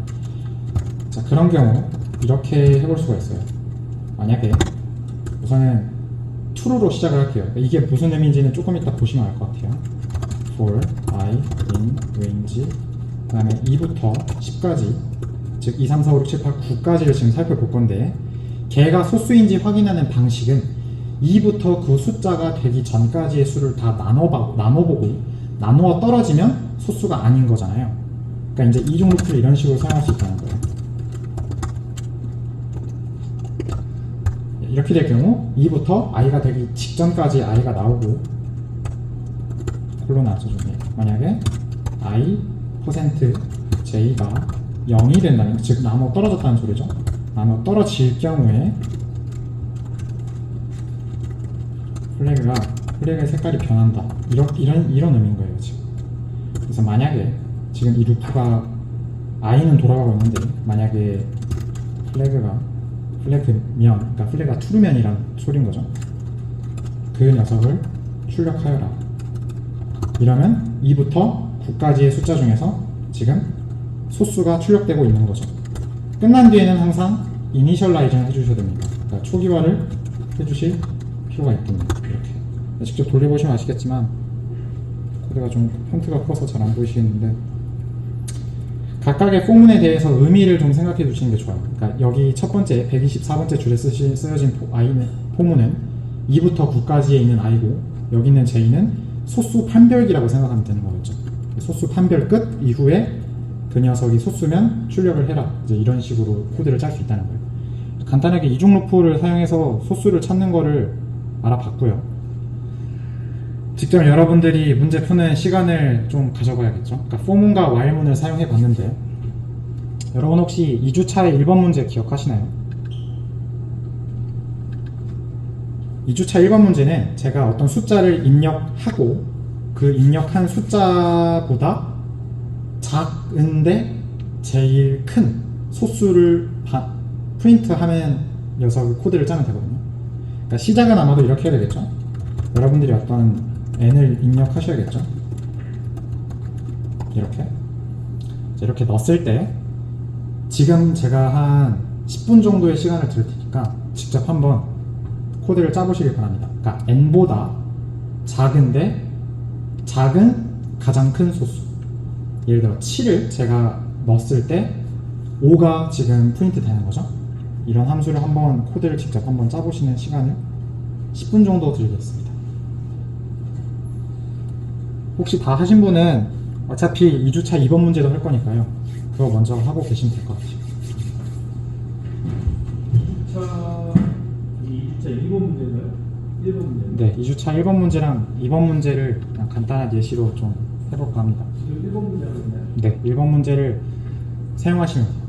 Speaker 1: 자, 그런 경우 이렇게 해볼 수가 있어요. 만약에 우선은 true로 시작을 할게요. 이게 무슨 의미인지는 조금 이따 보시면 알 것 같아요. for I in range 그 다음에 2부터 10까지 즉 2, 3, 4, 5, 6, 7, 8, 9까지를 지금 살펴볼 건데 걔가 소수인지 확인하는 방식은 2부터 그 숫자가 되기 전까지의 수를 다 나눠보고 나누어 떨어지면 소수가 아닌 거잖아요. 그러니까 이제 이중 루프를 이런 식으로 사용할 수 있다는 거예요. 이렇게 될 경우 2부터 i가 되기 직전까지 i가 나오고 콜론 안 써줬네. 만약에 i %j가 0이 된다면 즉 나눠 떨어졌다는 소리죠. 나눠 떨어질 경우에 플래그가 플래그의 색깔이 변한다. 이런 의미인 거예요 지금. 그래서 만약에 지금 이 루프가 i는 돌아가고 있는데 만약에 플래그면 그러니까 플래그가 true면이란 소리인 거죠. 그 녀석을 출력하여라. 이러면 2부터 9까지의 숫자 중에서 지금 소수가 출력되고 있는 거죠. 끝난 뒤에는 항상 이니셜라이징을 해주셔야 됩니다. 그러니까 초기화를 해주실 필요가 있겠네요. 이렇게 직접 돌려보시면 아시겠지만 코드가 좀 폰트가 커서 잘 안 보이시겠는데 각각의 포문에 대해서 의미를 좀 생각해 주시는 게 좋아요. 그러니까 여기 첫 번째 124번째 줄에 쓰여진 포문은 2부터 9까지에 있는 i고 여기 있는 j는 소수 판별기라고 생각하면 되는 거겠죠. 소수 판별 끝 이후에 그 녀석이 소수면 출력을 해라. 이제 이런 식으로 코드를 짤 수 있다는 거예요. 간단하게 이중 루프를 사용해서 소수를 찾는 거를 알아봤고요. 직접 여러분들이 문제 푸는 시간을 좀 가져봐야겠죠. 그러니까 for문과 while문을 사용해 봤는데 여러분 혹시 2주차의 1번 문제 기억하시나요? 2주차 1번 문제는 제가 어떤 숫자를 입력하고 그 입력한 숫자보다 작은데 제일 큰 소수를 프린트하면 녀석을 코드를 짜면 되거든요. 그러니까 시작은 아마도 이렇게 해야 되겠죠. 여러분들이 어떤 n을 입력하셔야겠죠. 이렇게 넣었을 때 지금 제가 한 10분 정도의 시간을 드릴 테니까 직접 한번 코드를 짜보시길 바랍니다. 그러니까 n보다 작은데 작은 가장 큰 소수. 예를 들어 7을 제가 넣었을 때 5가 지금 프린트 되는 거죠. 이런 함수를 한번 코드를 직접 한번 짜보시는 시간을 10분 정도 드리겠습니다. 혹시 다 하신 분은 어차피 2주차 2번 문제도 할 거니까요. 그거 먼저 하고 계시면 될 것 같아요.
Speaker 4: 2주차 2번 문제인가요? 1번 문제인가요?
Speaker 1: 네, 2주차 1번 문제랑 2번 문제를 그냥 간단한 예시로 좀 해볼까 합니다.
Speaker 4: 지금 1번 문제 하고 있나요?
Speaker 1: 네, 1번 문제를 사용하시면 돼요.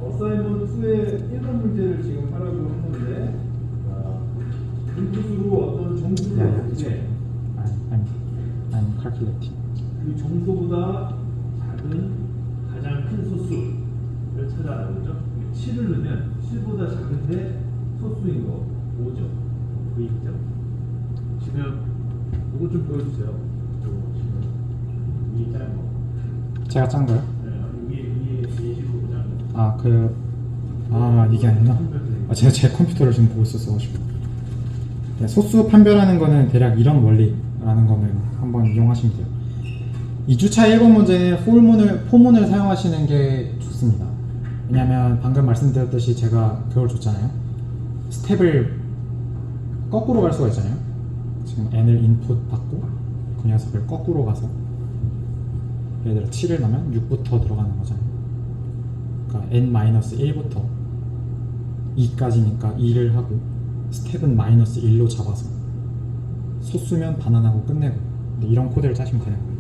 Speaker 4: 어사이먼트의 1번 문제를 지금 하라고 했는데 인풋으로 어떤 정수를 넣을 때
Speaker 1: 아니, calculating.
Speaker 4: 그 정수보다 작은 가장 큰 소수를 찾아라고 그러죠. 7을 넣으면 7보다 작은데 소수인 거 5죠. 그 있죠. 지금 이거 좀 보여주세요. 요거 지금 위에 짠 거.
Speaker 1: 제가 짠 거요?
Speaker 4: 네, 위에 예시로 짠 거.
Speaker 1: 이게 아니구나. 제가 제 컴퓨터를 지금 보고 있었어가지고. 네, 소수 판별하는 거는 대략 이런 원리라는 거는 한번 이용하시면 돼요. 2주차 1번 문제는 포문을 사용하시는 게 좋습니다. 왜냐면 방금 말씀드렸듯이 제가 그걸 줬잖아요. 스텝을 거꾸로 갈 수가 있잖아요. 지금 n을 인풋 받고 그 녀석을 거꾸로 가서 예를 들어 7을 넣으면 6부터 들어가는 거잖아요. 그러니까 n-1부터 2까지니까 2를 하고 스텝은 -1로 잡아서 소수면 반환하고 끝내고 이런 코드를 짜시면 되는 거예요.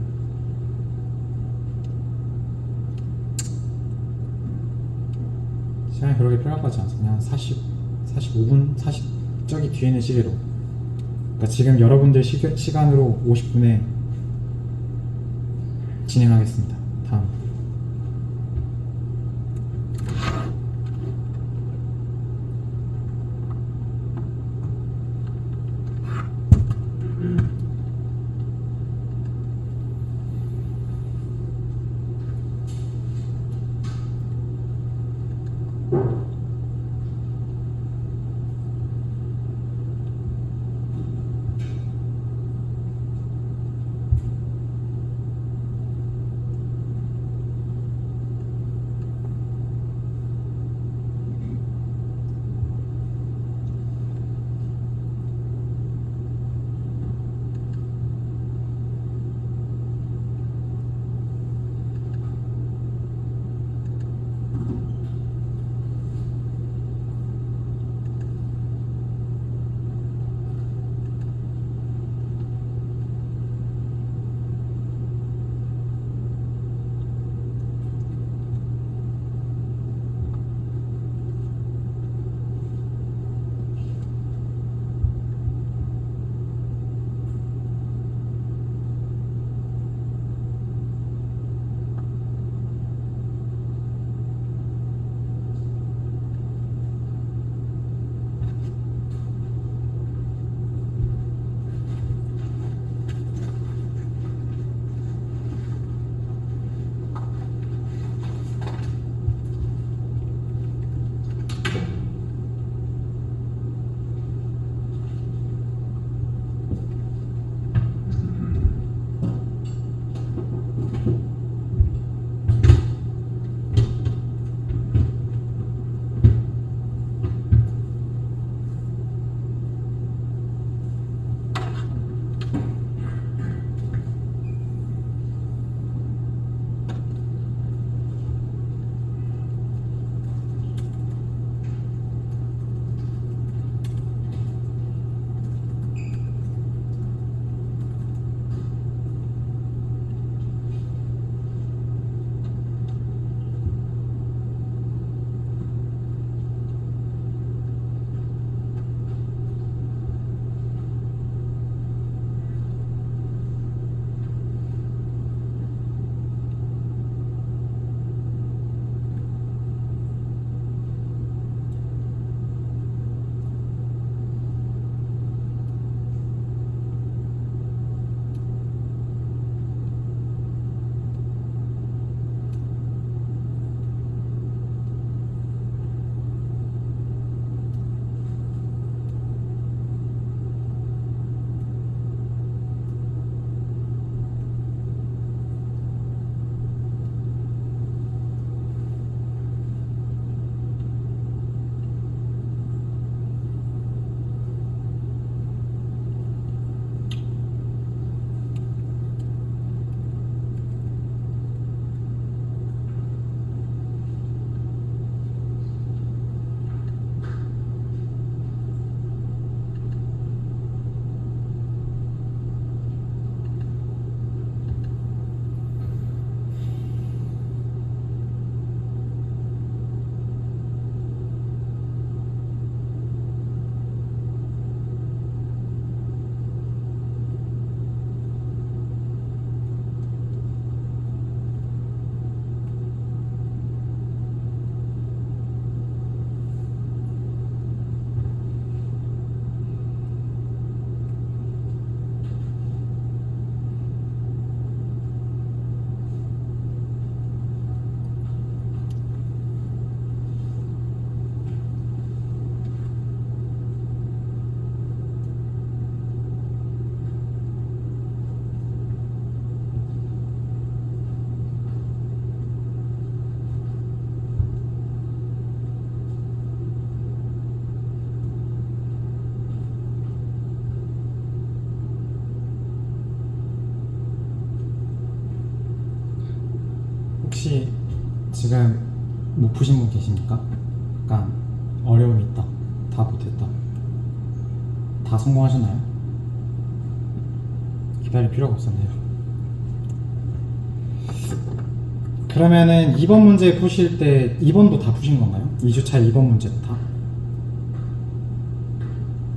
Speaker 1: 시간이 그렇게 필요할 것 같지 않습니다. 한 45분? 저기 뒤에 있는 시계로 그러니까 지금 여러분들 시간으로 50분에 진행하겠습니다. 다음 혹시 지금 못 푸신 분 계십니까? 약간 어려움이 있다, 다 못했다, 다 성공하셨나요? 기다릴 필요가 없었네요. 그러면은 2번 문제 푸실 때 2번도 다 푸신 건가요? 2주차 2번 문제도 다?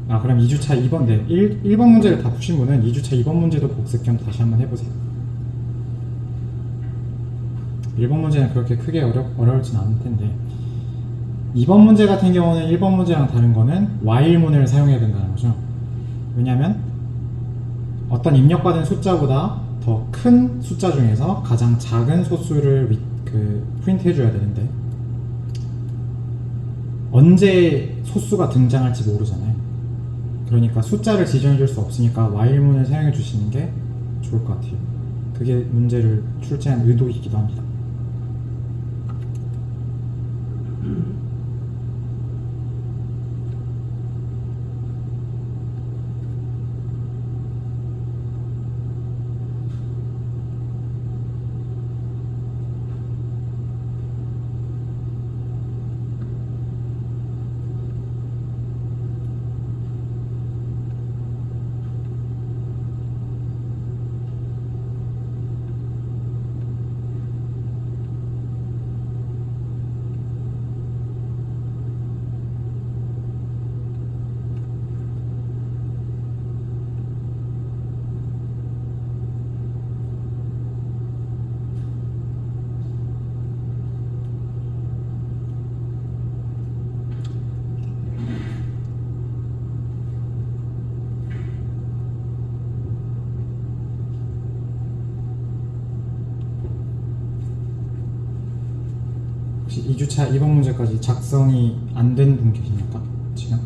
Speaker 1: 아, 그럼 2주차 2번, 네, 1번 문제를 다 푸신 분은 2주차 2번 문제도 복습 겸 다시 한번 해보세요. 1번 문제는 그렇게 크게 어려울진 않을 텐데, 2번 문제 같은 경우는 1번 문제랑 다른 거는 while문을 사용해야 된다는 거죠. 왜냐면 어떤 입력받은 숫자보다 더 큰 숫자 중에서 가장 작은 소수를 프린트 해줘야 되는데, 언제 소수가 등장할지 모르잖아요. 그러니까 숫자를 지정해 줄 수 없으니까 while문을 사용해 주시는 게 좋을 것 같아요. 그게 문제를 출제한 의도이기도 합니다. 혹시 2주차 2번 문제까지 작성이 안 된 분 계십니까? 지금?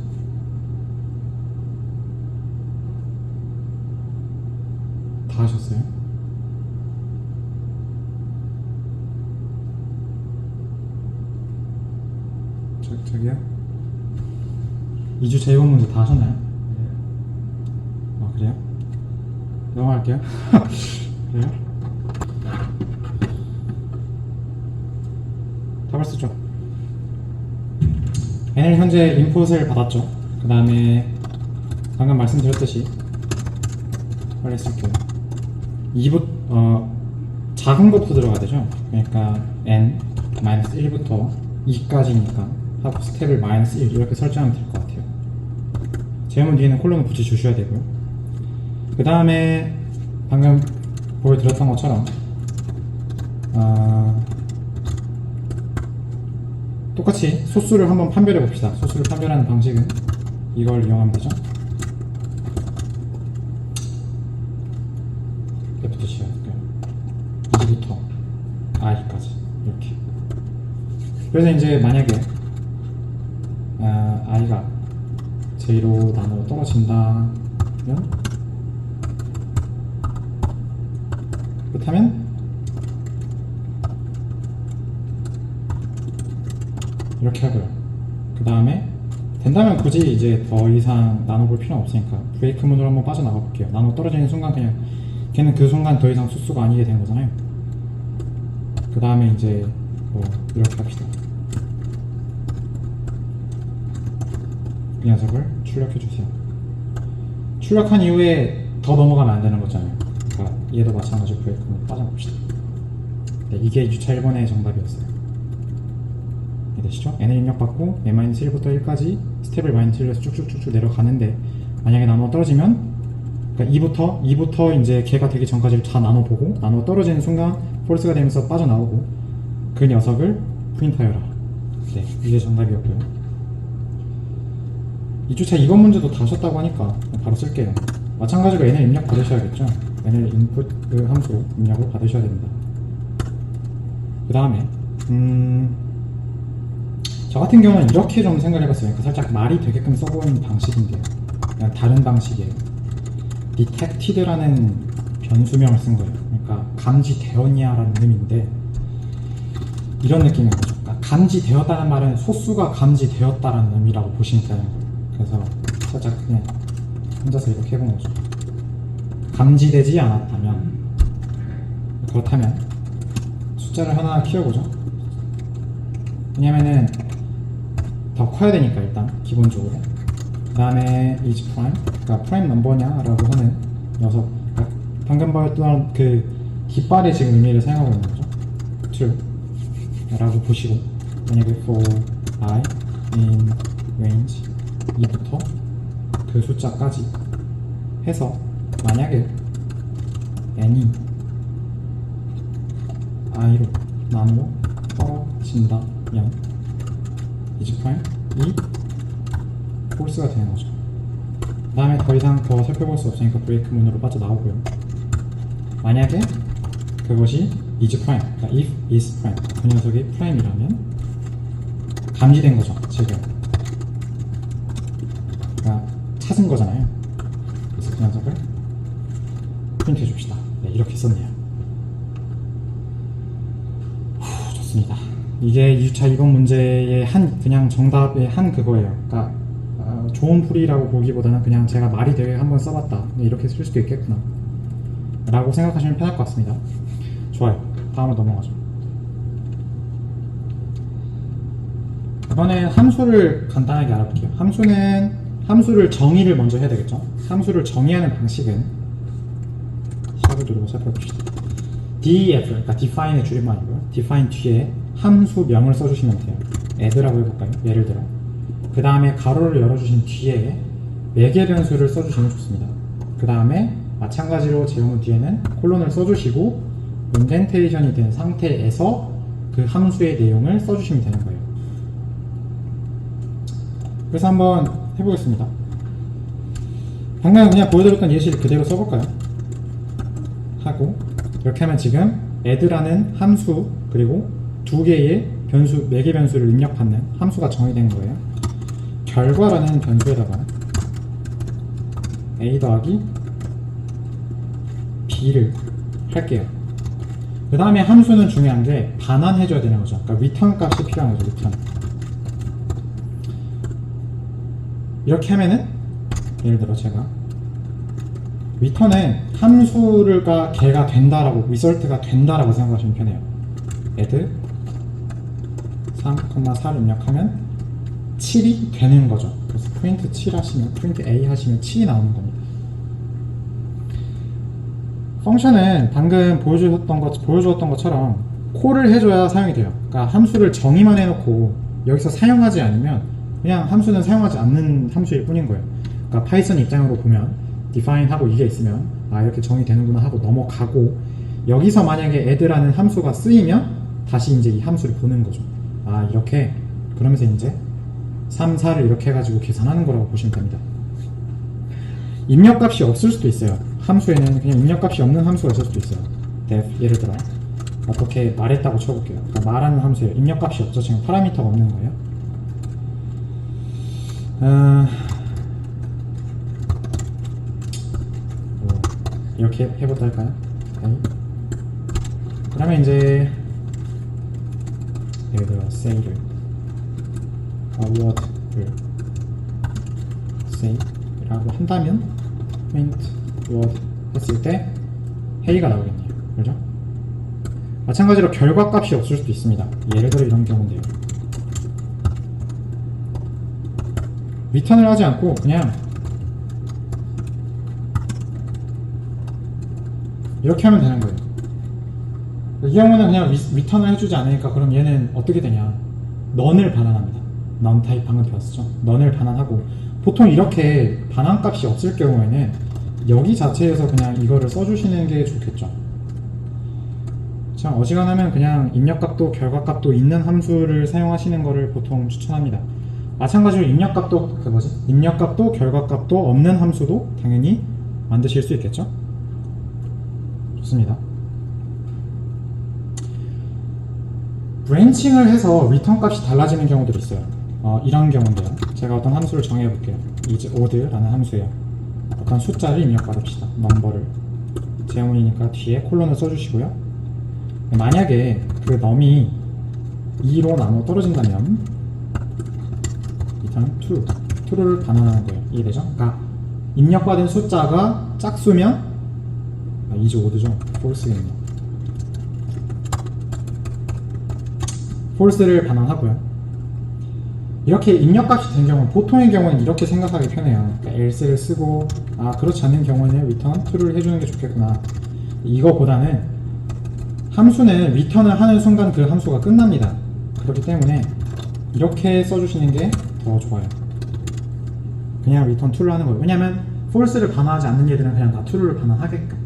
Speaker 1: 다 하셨어요? 저기요? 2주차 2번 문제 다 하셨나요? 아, 그래요? 넘어갈게요. 그래요? 답을 쓰죠. n을 현재 인풋을 받았죠. 그 다음에 방금 말씀드렸듯이 빨리 쓸게요. 작은 것부터 들어가야 되죠. 그러니까 n-1부터 2까지니까 하고 스텝을 -1 이렇게 설정하면 될 것 같아요. 제문 뒤에는 콜론을 붙여 주셔야 되고요. 그 다음에 방금 보여드렸던 것처럼 똑같이 소수를 한번 판별해 봅시다. 소수를 판별하는 방식은 이걸 이용하면 되죠. 이렇게 붙이셔야 돼요. 2부터 i까지 이렇게. 그래서 이제 만약에 i가 j 로 나눠 떨어진다면, 그렇다면 이렇게 하고요. 그 다음에 된다면 굳이 이제 더 이상 나눠볼 필요는 없으니까 브레이크 문으로 한번 빠져나가 볼게요. 나눠 떨어지는 순간 그냥 걔는 그 순간 더 이상 수수가 아니게 되는 거잖아요. 그 다음에 이제 뭐 이렇게 합시다. 이 녀석을 출력해 주세요. 출력한 이후에 더 넘어가면 안 되는 거잖아요. 그러니까 얘도 마찬가지로 브레이크 문으로 빠져나갑시다. 네, 이게 2주차 1번의 정답이었어요. 되시죠? n을 입력받고 n-1부터 1까지 스텝을 -1에서 쭉쭉쭉쭉 내려가는데, 만약에 나눠 떨어지면, 그러니까 2부터 이제 걔가 되기 전까지를 다 나눠보고, 나눠 떨어지는 순간 폴스가 되면서 빠져나오고, 그 녀석을 프린트하여라. 네, 이게 정답이었고요. 2주차 2번 문제도 다 하셨다고 하니까 바로 쓸게요. 마찬가지로 n을 입력 받으셔야겠죠? n을 인풋 그 함수로 입력을 받으셔야 됩니다. 그 다음에 저 같은 경우는 이렇게 좀 생각을 해봤어요. 그러니까 살짝 말이 되게끔 써보는 방식인데요. 그냥 다른 방식이에요. detected라는 변수명을 쓴 거예요. 그러니까 감지되었냐라는 의미인데, 이런 느낌인 거죠. 그러니까 감지되었다는 말은 소수가 감지되었다라는 의미라고 보시면 되는 거예요. 그래서 살짝 그냥 혼자서 이렇게 해본 거죠. 감지되지 않았다면, 그렇다면 숫자를 하나 키워보죠. 왜냐면은 더 커야 되니까 일단 기본적으로. 그 다음에 is prime, 그러니까 프라임 넘버냐 라고 하는 녀석, 그러니까 방금 봤던 그 깃발의 지금 의미를 사용하고 있는 거죠. true 라고 보시고, 만약에 for I in range 2부터 그 숫자까지 해서 만약에 n이 i로 나누어 떨어진다면 is prime이 false가 되는 거죠. 그 다음에 더 이상 더 살펴볼 수 없으니까 브레이크 문으로 빠져나오고요. 만약에 그것이 is prime, 그러니까 if is prime, 그 녀석이 prime이라면 감지된 거죠, 지금. 그러니까 찾은 거잖아요. 그래서 그 녀석을 프린트 해줍시다. 네, 이렇게 썼네요. 좋습니다. 이게 2차 2번 문제의 그냥 정답의 한 그거예요. 그러니까 좋은 풀이라고 보기보다는 그냥 제가 말이 되게 한번 써봤다, 이렇게 쓸 수도 있겠구나 라고 생각하시면 편할 것 같습니다. 좋아요. 다음으로 넘어가죠. 이번엔 함수를 간단하게 알아볼게요. 함수를 정의를 먼저 해야 되겠죠. 함수를 정의하는 방식은 샵을 누르고 살펴봅시다. def, 그러니까 define의 줄임말이고요. define 뒤에 함수명을 써주시면 돼요. add라고 해볼까요? 예를 들어. 그 다음에 가로를 열어주신 뒤에 매개 변수를 써주시면 좋습니다. 그 다음에 마찬가지로 제어문 뒤에는 콜론을 써주시고 인덴테이션이 된 상태에서 그 함수의 내용을 써주시면 되는 거예요. 그래서 한번 해보겠습니다. 방금 그냥 보여드렸던 예시를 그대로 써볼까요? 하고 이렇게 하면 지금 add라는 함수 그리고 두 개의 변수, 매개 변수를 입력받는 함수가 정의된 거예요. 결과라는 변수에다가 a 더하기 b를 할게요. 그 다음에 함수는 중요한 게 반환해줘야 되는 거죠. 그러니까 return 값이 필요한 거죠. return. 이렇게 하면은 예를 들어 제가 return은 함수가 개가 된다라고, result가 된다라고 생각하시면 편해요. add 3,4를 입력하면 7이 되는 거죠. 그래서 프린트 7 하시면, 프린트 A 하시면 7이 나오는 겁니다. 펑션은 방금 보여주었던 것처럼 콜을 해줘야 사용이 돼요. 그러니까 함수를 정의만 해놓고 여기서 사용하지 않으면 그냥 함수는 사용하지 않는 함수일 뿐인 거예요. 그러니까 파이썬 입장으로 보면 define 하고 이게 있으면 아 이렇게 정의되는구나 하고 넘어가고, 여기서 만약에 add라는 함수가 쓰이면 다시 이제 이 함수를 보는 거죠. 아 이렇게, 그러면서 이제 3, 4를 이렇게 해가지고 계산하는 거라고 보시면 됩니다. 입력값이 없을 수도 있어요. 함수에는 그냥 입력값이 없는 함수가 있을 수도 있어요. def, 예를 들어 어떻게 말했다고 쳐볼게요. 그러니까 말하는 함수예요. 입력값이 없죠. 지금 파라미터가 없는 거예요. 이렇게 해볼까 할까요? 오케이. 그러면 이제 예를 들어 say를 word를 say라고 한다면 print word 했을 때 he이가 나오겠네요. 그죠? 마찬가지로 결과값이 없을 수도 있습니다. 예를 들어 이런 경우인데요. return을 하지 않고 그냥 이렇게 하면 되는 거예요. 이 경우는 그냥 return을 해주지 않으니까 그럼 얘는 어떻게 되냐, none을 반환합니다. none 타입 방금 배웠었죠. none을 반환하고, 보통 이렇게 반환값이 없을 경우에는 여기 자체에서 그냥 이거를 써주시는 게 좋겠죠. 참 어지간하면 그냥 입력값도 결과값도 있는 함수를 사용하시는 거를 보통 추천합니다. 마찬가지로 입력값도 결과값도 없는 함수도 당연히 만드실 수 있겠죠. 좋습니다. 브랜칭을 해서 리턴 값이 달라지는 경우들이 있어요. 이런 경우인데요. 제가 어떤 함수를 정해 볼게요. is odd라는 함수예요. 어떤 숫자를 입력 받읍시다. 넘버를. 제어문이니까 뒤에 콜론을 써주시고요. 만약에 그 num이 2로 나눠 떨어진다면 return true를 반환하는 거예요. 이해되죠? 그러니까 입력받은 숫자가 짝수면 is odd죠. false겠네요. false를 반환하고요. 이렇게 입력값이 된 경우는 보통의 경우는 이렇게 생각하기 편해요. 그러니까 else를 쓰고 그렇지 않은 경우는 return true를 해주는 게 좋겠구나. 이거보다는 함수는 return을 하는 순간 그 함수가 끝납니다. 그렇기 때문에 이렇게 써주시는 게 더 좋아요. 그냥 return true를 하는 거예요. 왜냐면 false를 반환하지 않는 얘들은 그냥 다 true를 반환하게끔.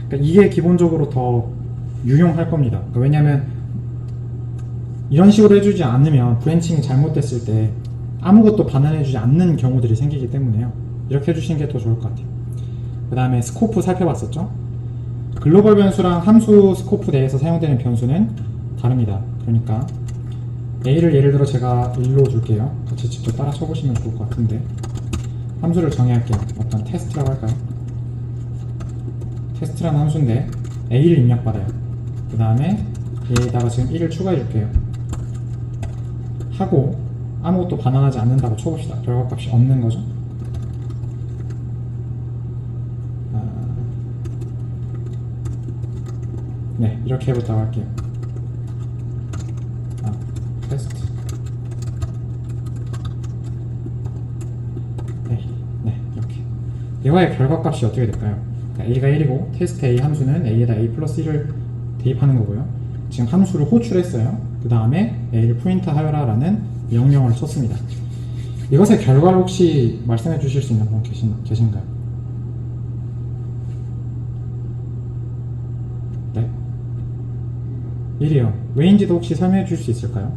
Speaker 1: 그러니까 이게 기본적으로 더 유용할 겁니다. 그러니까 왜냐면 이런 식으로 해주지 않으면 브랜칭이 잘못됐을 때 아무것도 반환해주지 않는 경우들이 생기기 때문에요. 이렇게 해주시는 게 더 좋을 것 같아요. 그 다음에 스코프 살펴봤었죠? 글로벌 변수랑 함수 스코프 내에서 사용되는 변수는 다릅니다. 그러니까 A를 예를 들어 제가 1로 줄게요. 같이 직접 따라 쳐보시면 좋을 것 같은데 함수를 정의할게요. 어떤 테스트라고 할까요? 테스트라는 함수인데 A를 입력받아요. 그 다음에 얘에다가 지금 1을 추가해 줄게요. 하고 아무것도 반환하지 않는다고 쳐봅시다. 결과값이 없는 거죠. 네, 이렇게 해보자고 할게요. 테스트 A. 네, 이렇게. 이거의 결과값이 어떻게 될까요? A가 1이고 테스트 A 함수는 A에다 A 플러스 1을 대입하는 거고요. 지금 함수를 호출했어요. 그 다음에 A를 프린트 하여라 라는 명령어를 썼습니다. 이것의 결과를 혹시 말씀해 주실 수 있는 분 계신가요? 네? 1이요. 왜인지도 혹시 설명해 주실 수 있을까요?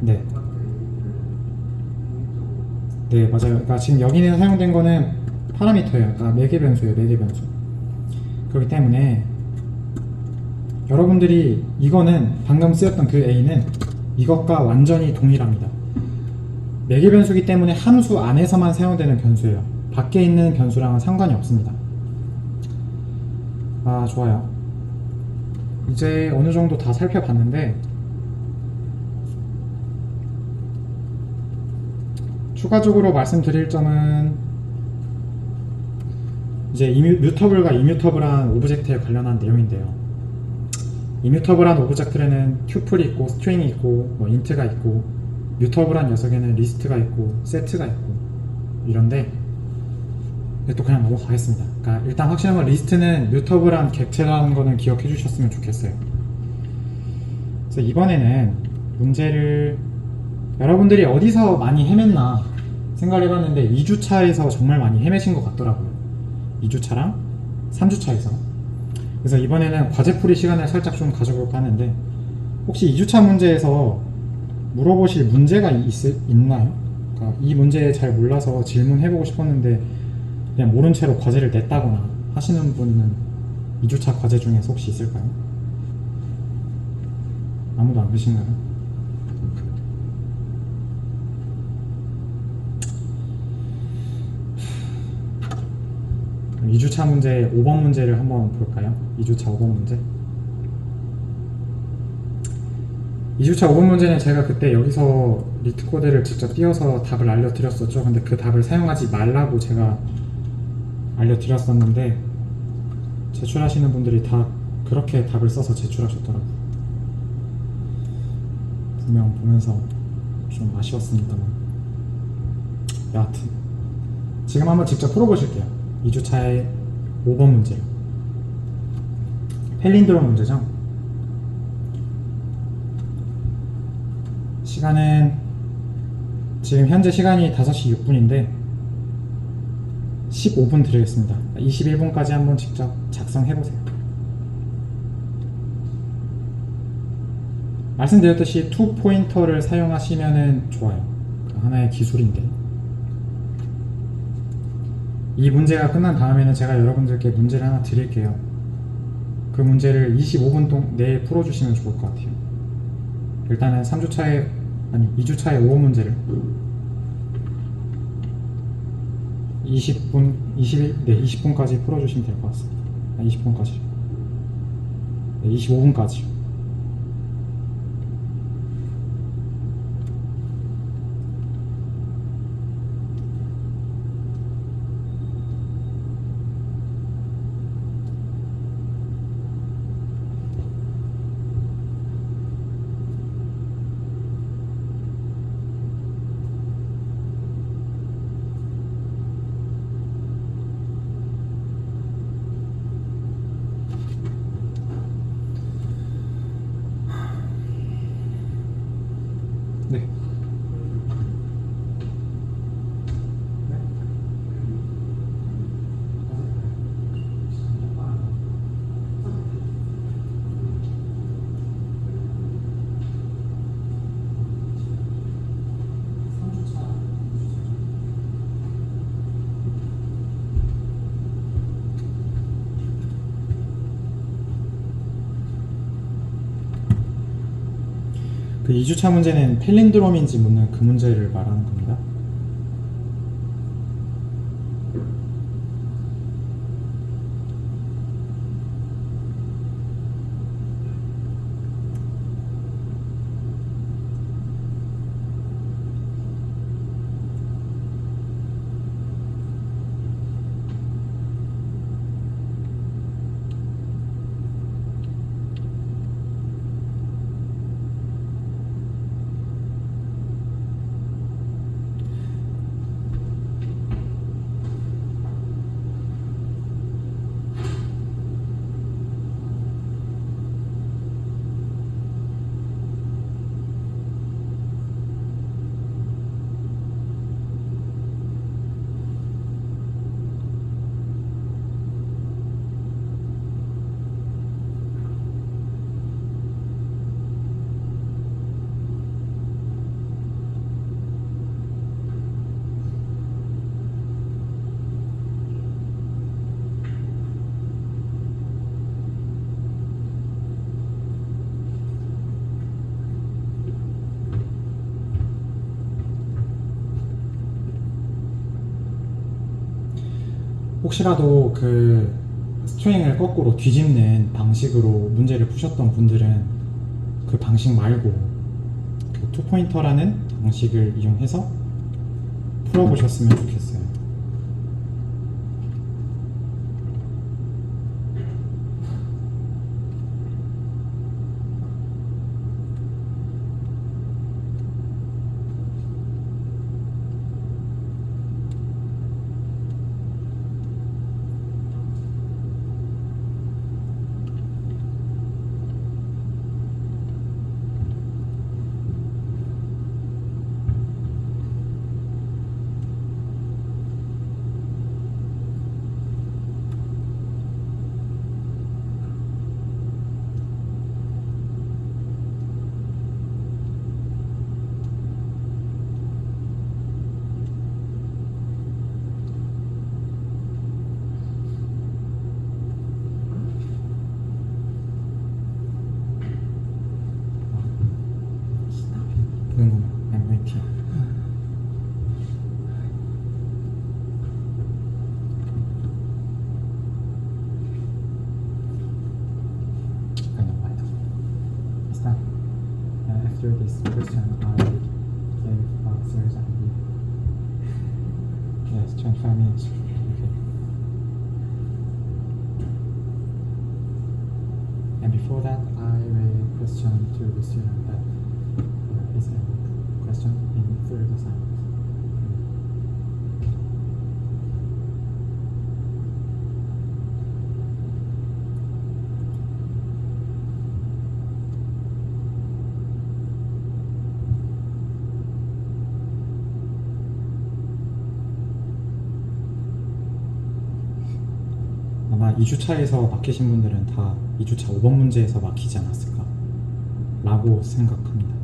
Speaker 1: 네. 네, 맞아요. 그러니까 지금 여기는 사용된 거는 파라미터예요. 그러니까 매개 변수예요, 매개 변수. 그렇기 때문에 여러분들이 이거는 방금 쓰였던 그 A는 이것과 완전히 동일합니다. 매개 변수이기 때문에 함수 안에서만 사용되는 변수예요. 밖에 있는 변수랑은 상관이 없습니다. 좋아요. 이제 어느 정도 다 살펴봤는데 추가적으로 말씀드릴 점은 이제 뮤터블과 이뮤터블한 오브젝트에 관련한 내용인데요. 이뮤터블한 오브젝트에는 튜플이 있고 스트링이 있고 뭐 인트가 있고 뮤터블한 녀석에는 리스트가 있고 세트가 있고 이런데 또 그냥 넘어가겠습니다. 그러니까 일단 확실한 건 리스트는 뮤터블한 객체라는 거는 기억해 주셨으면 좋겠어요. 그래서 이번에는 문제를 여러분들이 어디서 많이 헤맸나 생각을 해봤는데 2주차에서 정말 많이 헤매신 것 같더라고요. 2주차랑 3주차에서. 그래서 이번에는 과제풀이 시간을 살짝 좀 가져볼까 하는데 혹시 2주차 문제에서 물어보실 문제가 있나요? 그러니까 이 문제 잘 몰라서 질문해보고 싶었는데 그냥 모른 채로 과제를 냈다거나 하시는 분은 2주차 과제 중에서 혹시 있을까요? 아무도 안 계신가요? 2주차 문제 5번 문제를 한번 볼까요? 2주차 5번 문제. 2주차 5번 문제는 제가 그때 여기서 리트 코드를 직접 띄워서 답을 알려드렸었죠. 근데 그 답을 사용하지 말라고 제가 알려드렸었는데 제출하시는 분들이 다 그렇게 답을 써서 제출하셨더라고요. 분명 보면서 좀 아쉬웠습니다만 여하튼 지금 한번 직접 풀어보실게요. 2주차의 5번 문제를. 펠린드롬 문제죠. 시간은 지금 현재 시간이 5시 6분인데 15분 드리겠습니다. 21분까지 한번 직접 작성해보세요. 말씀드렸듯이 투 포인터를 사용하시면 좋아요. 하나의 기술인데 이 문제가 끝난 다음에는 제가 여러분들께 문제를 하나 드릴게요. 그 문제를 25분 내에 풀어주시면 좋을 것 같아요. 일단은 2주차의 5번 문제를 20분까지 풀어주시면 될 것 같습니다. 20분까지. 네, 25분까지. 그 2주차 문제는 펠린드롬인지 묻는 그 문제를 말하는 겁니다. 혹시라도 그 스트링을 거꾸로 뒤집는 방식으로 문제를 푸셨던 분들은 그 방식 말고 그 투포인터라는 방식을 이용해서 풀어보셨으면 좋겠어요. I'm waiting. I know what. It's done. After this question, I gave series ID. Yes, 25 minutes. Okay. And before that, I will question to the student that is a question in third assignment. 아마 2주차에서 막히신 분들은 다 2주차 5번 문제에서 막히지 않았을까 라고 생각합니다.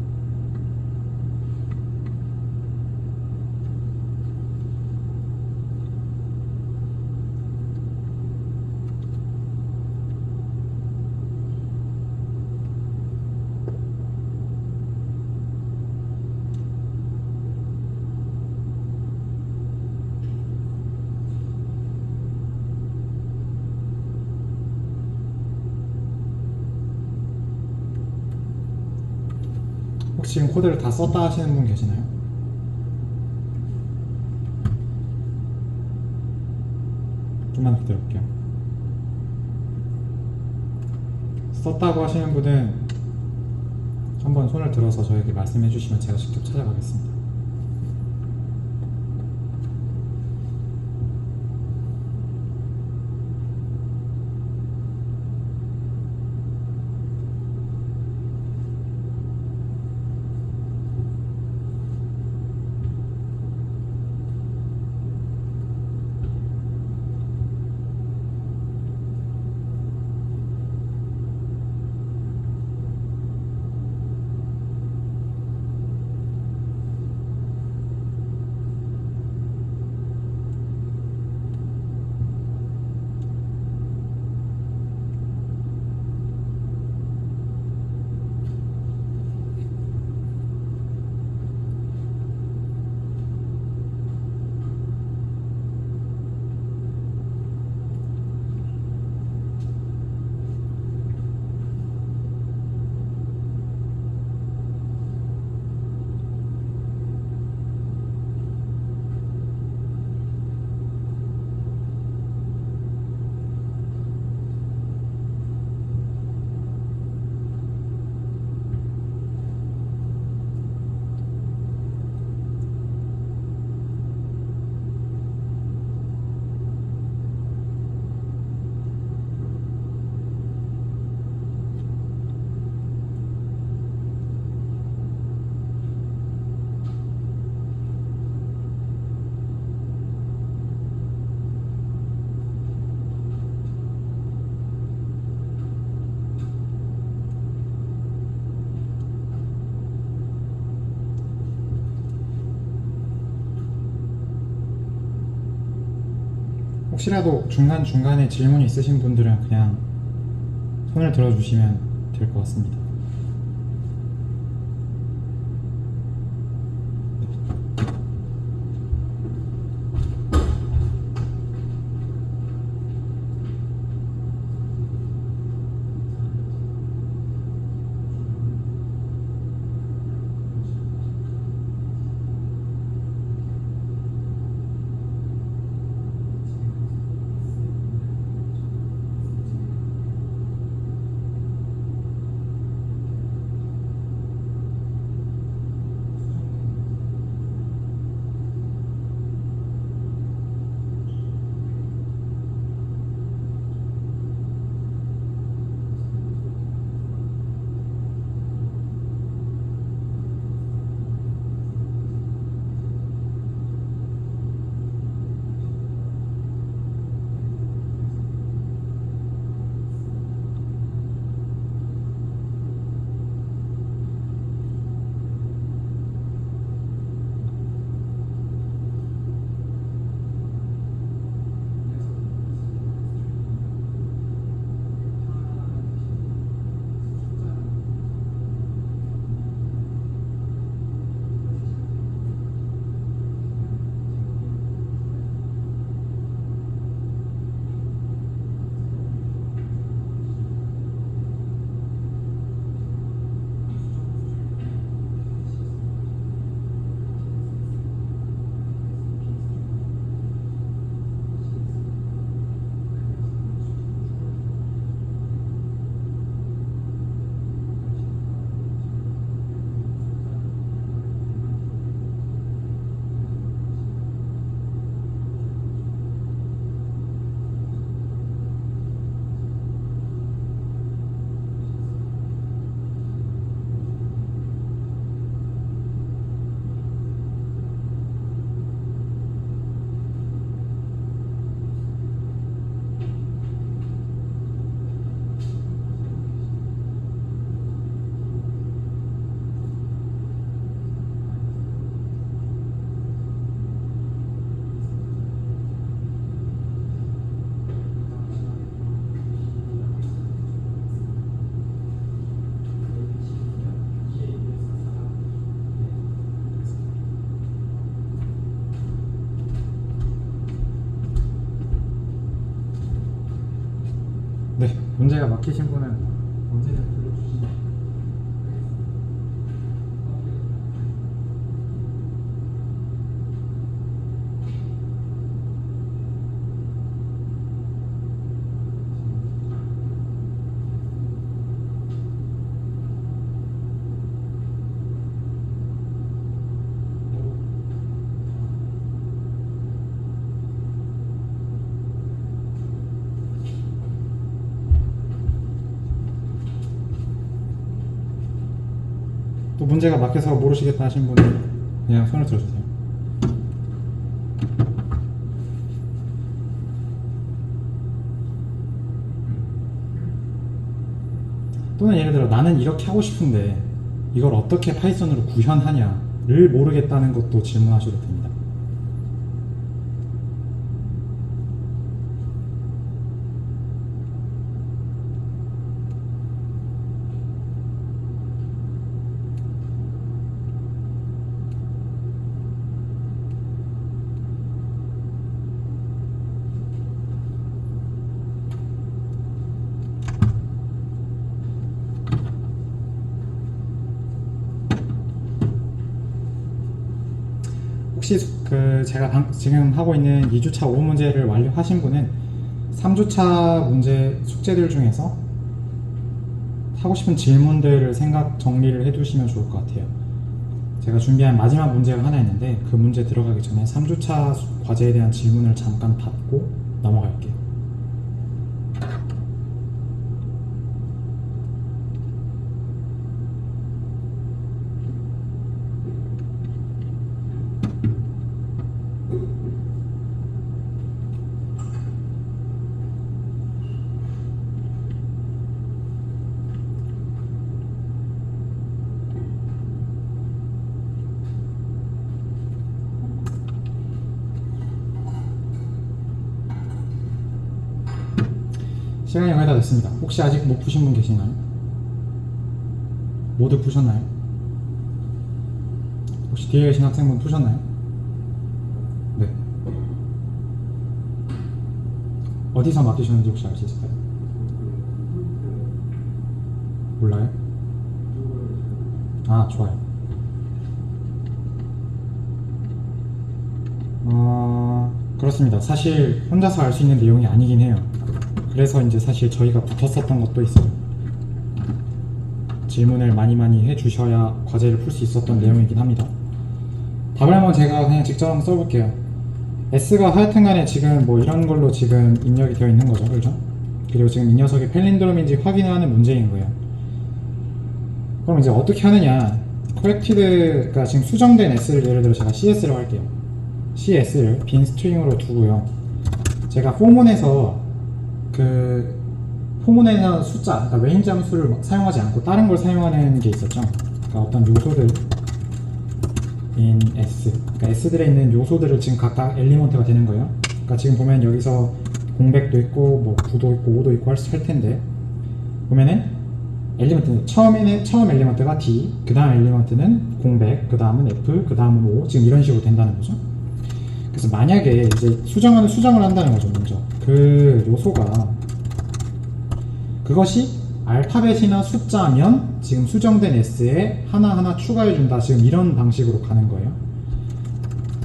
Speaker 1: 혹시 지금 코드를 다 썼다 하시는 분 계시나요? 좀만 기다려볼게요. 썼다고 하시는 분은 한번 손을 들어서 저에게 말씀해 주시면 제가 직접 찾아가겠습니다. 혹시라도 중간중간에 질문이 있으신 분들은 그냥 손을 들어주시면 될 것 같습니다. 네, 문제가 막히신 분은 언제든 불러주시면 또 문제가 막혀서 모르시겠다 하신 분은 그냥 손을 들어주세요. 또는 예를 들어 나는 이렇게 하고 싶은데 이걸 어떻게 파이썬으로 구현하냐를 모르겠다는 것도 질문하셔도 됩니다. 혹시 제가 지금 하고 있는 2주차 5 문제를 완료하신 분은 3주차 문제 숙제들 중에서 하고 싶은 질문들을 생각 정리를 해두시면 좋을 것 같아요. 제가 준비한 마지막 문제가 하나 있는데 그 문제 들어가기 전에 3주차 과제에 대한 질문을 잠깐 받고 넘어갈게요. 시간이 거의 다 됐습니다. 혹시 아직 못 푸신 분 계시나요? 모두 푸셨나요? 혹시 뒤에 계신 학생분 푸셨나요? 네. 어디서 맡기셨는지 혹시 알 수 있을까요? 몰라요? 아, 좋아요. 그렇습니다. 사실 혼자서 알 수 있는 내용이 아니긴 해요. 그래서 이제 사실 저희가 붙었었던 것도 있어요. 질문을 많이 해주셔야 과제를 풀 수 있었던 내용이긴 합니다. 답을 한번 제가 그냥 직접 한번 써볼게요. S가 하여튼간에 지금 뭐 이런 걸로 지금 입력이 되어 있는 거죠, 그렇죠? 그리고 지금 이 녀석이 펠린드롬인지 확인하는 문제인 거예요. 그럼 이제 어떻게 하느냐? corrected가 지금 수정된 S를 예를 들어 제가 CS로 할게요. CS를 빈 스트링으로 두고요. 제가 포문에서 포문에는 숫자, 그러니까 range 함수를 사용하지 않고 다른 걸 사용하는 게 있었죠. 그러니까 어떤 요소들 in S, 그러니까 S들에 있는 요소들을 지금 각각 엘리먼트가 되는 거예요. 그러니까 지금 보면 여기서 공백도 있고 뭐 9도 있고 5도 있고 할 텐데 보면은 엘리먼트는 처음 엘리먼트가 D, 그 다음 엘리먼트는 공백, 그 다음은 F, 그 다음은 O, 지금 이런 식으로 된다는 거죠. 그래서 만약에 이제 수정을 한다는 거죠. 먼저 그 요소가 그것이 알파벳이나 숫자면 지금 수정된 S에 하나하나 추가해준다. 지금 이런 방식으로 가는 거예요.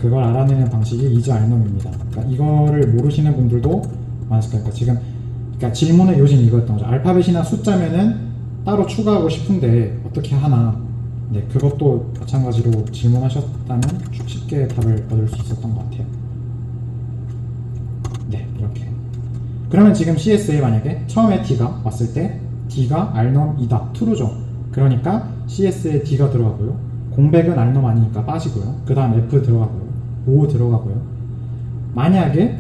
Speaker 1: 그걸 알아내는 방식이 isArnom입니다. 그러니까 이거를 모르시는 분들도 많았을 거예요. 그러니까 질문의 요지는 이거였던 거죠. 알파벳이나 숫자면은 따로 추가하고 싶은데 어떻게 하나. 네, 그것도 마찬가지로 질문하셨다면 쉽게 답을 얻을 수 있었던 것 같아요. 네, 이렇게. 그러면 지금 CS에 만약에 처음에 D가 왔을 때 D가 arnom2다. true죠. 그러니까 CS에 D가 들어가고요. 공백은 arnom 아니니까 빠지고요. 그 다음 F 들어가고요. O 들어가고요. 만약에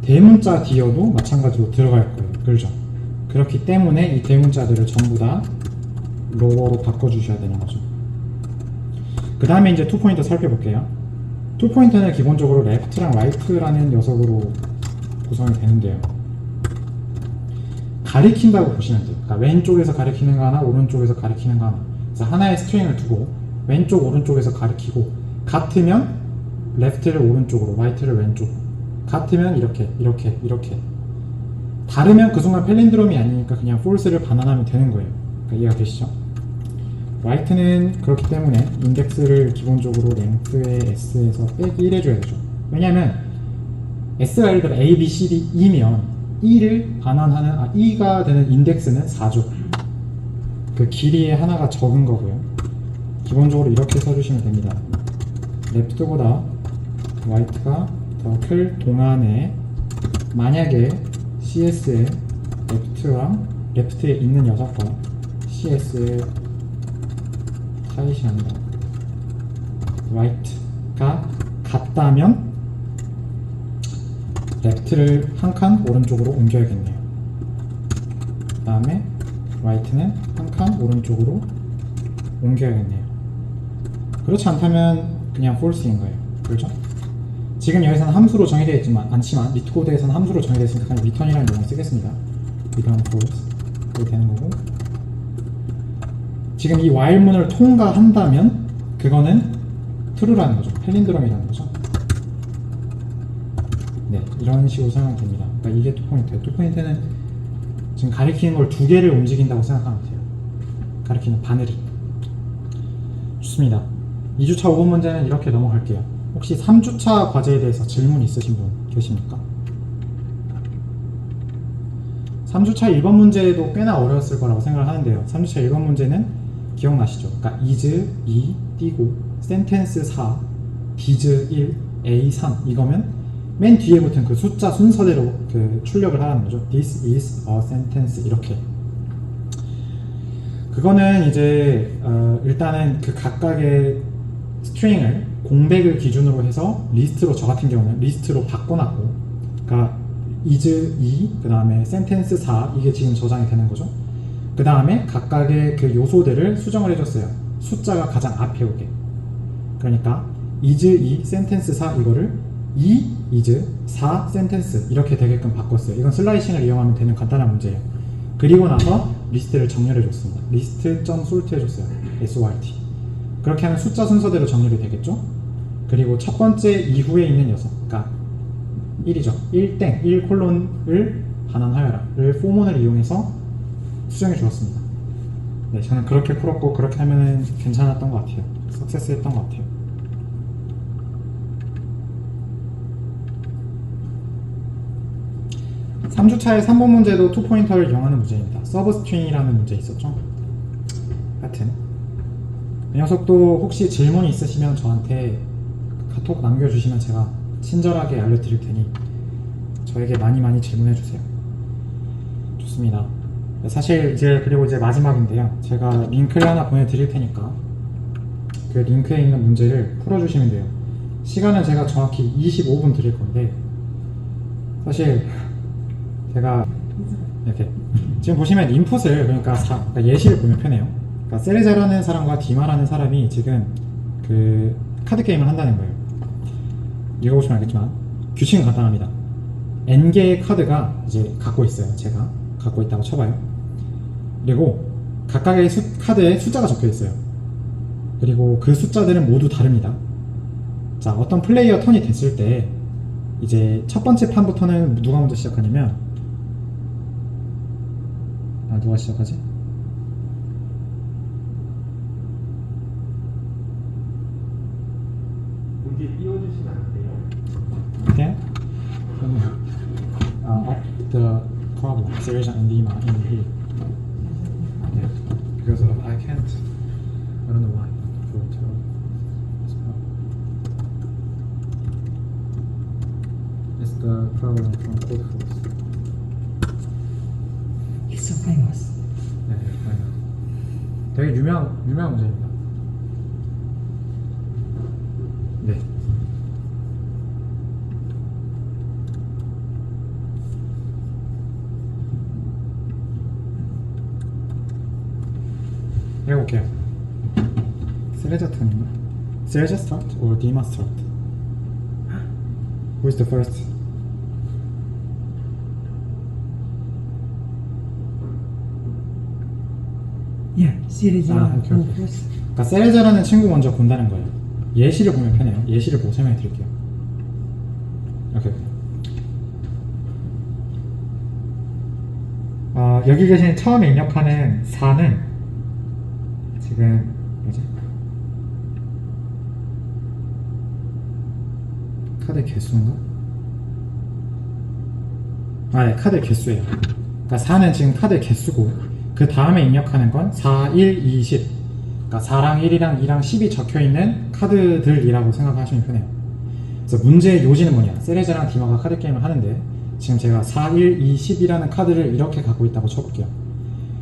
Speaker 1: 대문자 D여도 마찬가지로 들어갈 거예요. 그렇죠? 그렇기 때문에 이 대문자들을 전부 다 로어로 바꿔주셔야 되는 거죠. 그 다음에 이제 투포인터 살펴볼게요. 투포인터는 기본적으로 left랑 right라는 녀석으로 구성이 되는데요. 가리킨다고 보시면 돼요. 그러니까 왼쪽에서 가리키는 거 하나, 오른쪽에서 하리키는 거 하나. 그래서 하나의 스트링을 두고 왼쪽, 오른쪽에서 가리키고 같으면 left를 오른쪽으로, right를 왼쪽으로. 같으면 이렇게. 다르면 그 순간 펠린드롬이 아니니까 그냥 false를 반환하면 되는 거예요. 그러니까 이해가 되시죠? right는 그렇기 때문에 인덱스를 기본적으로 length의 s에서 빼기 1 해줘야 되죠. 왜냐하면 s가 예를 들어 a, b, c, d, e면 e를 반환하는 e가 되는 인덱스는 4죠. 그 길이의 하나가 적은 거고요. 기본적으로 이렇게 써주시면 됩니다. left보다 right가 더 클 동안에 만약에 CS에 left에 있는 녀석과 CS의 타잇이 아니라 right가 같다면 left를 한 칸 오른쪽으로 옮겨야겠네요. 그 다음에 right는 한 칸 오른쪽으로 옮겨야겠네요. 그렇지 않다면 그냥 false인 거예요. 그렇죠? 지금 여기서는 함수로 정의되어 않지만 리트코드에서는 함수로 정의되어 있으니까 그냥 return이라는 용어를 쓰겠습니다. return false 그렇게 되는 거고, 지금 이 while문을 통과한다면 그거는 true라는 거죠. 펠린드롬이라는 거죠. 네, 이런 식으로 사용하면 됩니다. 그러니까 이게 투포인트예요. 투포인트는 지금 가리키는 걸 두 개를 움직인다고 생각하면 돼요. 가리키는 바늘이. 좋습니다. 2주차 5번 문제는 이렇게 넘어갈게요. 혹시 3주차 과제에 대해서 질문 있으신 분 계십니까? 3주차 1번 문제도 꽤나 어려웠을 거라고 생각을 하는데요. 3주차 1번 문제는 기억나시죠? 그러니까 is 2 띄고 sentence 4 dis 1 a 3 이거면 맨 뒤에 붙은 그 숫자 순서대로 그 출력을 하라는 거죠. This is a sentence 이렇게. 그거는 이제 일단은 그 각각의 스트링을 공백을 기준으로 해서 리스트로, 저 같은 경우는 리스트로 바꿔놨고, 그러니까 is 2, 그 다음에 sentence 4 이게 지금 저장이 되는 거죠. 그 다음에 각각의 그 요소들을 수정을 해줬어요. 숫자가 가장 앞에 오게. 그러니까 is 2, sentence 4 이거를 is 4 sentence 이렇게 되게끔 바꿨어요. 이건 슬라이싱을 이용하면 되는 간단한 문제예요. 그리고 나서 리스트를 정렬해 줬습니다. list.sort 해줬어요. sort. 그렇게 하면 숫자 순서대로 정렬이 되겠죠? 그리고 첫 번째 이후에 있는 녀석, 그러니까 1이죠. 1땡, 1콜론을 반환하여라를 포몬을 이용해서 수정해 주었습니다. 네, 저는 그렇게 풀었고 그렇게 하면은 괜찮았던 것 같아요. 석세스 했던 것 같아요. 삼주차의 3번 문제도 투포인터를 이용하는 문제입니다. 서브스트링이라는 문제 있었죠? 하여튼 이 녀석도 혹시 질문이 있으시면 저한테 카톡 남겨주시면 제가 친절하게 알려드릴 테니 저에게 많이 질문해 주세요. 좋습니다. 사실 그리고 이제 마지막인데요. 제가 링크를 하나 보내드릴 테니까 그 링크에 있는 문제를 풀어주시면 돼요. 시간은 제가 정확히 25분 드릴 건데 사실 제가 이렇게 지금 보시면 인풋을 그러니까 예시를 보면 편해요. 그러니까 세레자라는 사람과 디마라는 사람이 지금 그 카드 게임을 한다는 거예요. 읽어보시면 알겠지만 규칙은 간단합니다. n개의 카드가 이제 갖고 있어요. 제가 갖고 있다고 쳐봐요. 그리고 각각의 카드에 숫자가 적혀 있어요. 그리고 그 숫자들은 모두 다릅니다. 자, 어떤 플레이어 턴이 됐을 때 이제 첫 번째 판부터는 누가 먼저 시작하냐면 누가 시작하지?
Speaker 4: 문제 띄워주시면 안 돼요?
Speaker 1: Okay? The problem, Sereja and Dima in here. Yeah, because I can't. I don't know why. It's the problem from Code Force.
Speaker 2: It's so famous.
Speaker 1: 네, 맞아요. 되게 유명한 문제입니다. 네. 해볼게요. 세레자 턴인가? 세레자 start or Dima start? Who is the first?
Speaker 2: Yeah, series
Speaker 1: 아, 오케이, 오케이.
Speaker 2: first.
Speaker 1: 그러니까 세레자라는 친구 먼저 본다는 거예요. 예시를 보면 편해요. 예시를 보고 설명해 드릴게요. 오케이. 여기 계신 처음에 입력하는 4는 지금 뭐지? 카드 개수인가? 네, 카드 개수예요. 그러니까 4는 지금 카드 개수고 그 다음에 입력하는 건 4, 1, 2, 10. 그러니까 4랑 1이랑 2랑 10이 적혀있는 카드들이라고 생각하시면 편해요. 그래서 문제의 요지는 뭐냐? 세레자랑 디마가 카드 게임을 하는데 지금 제가 4, 1, 2, 10이라는 카드를 이렇게 갖고 있다고 쳐볼게요.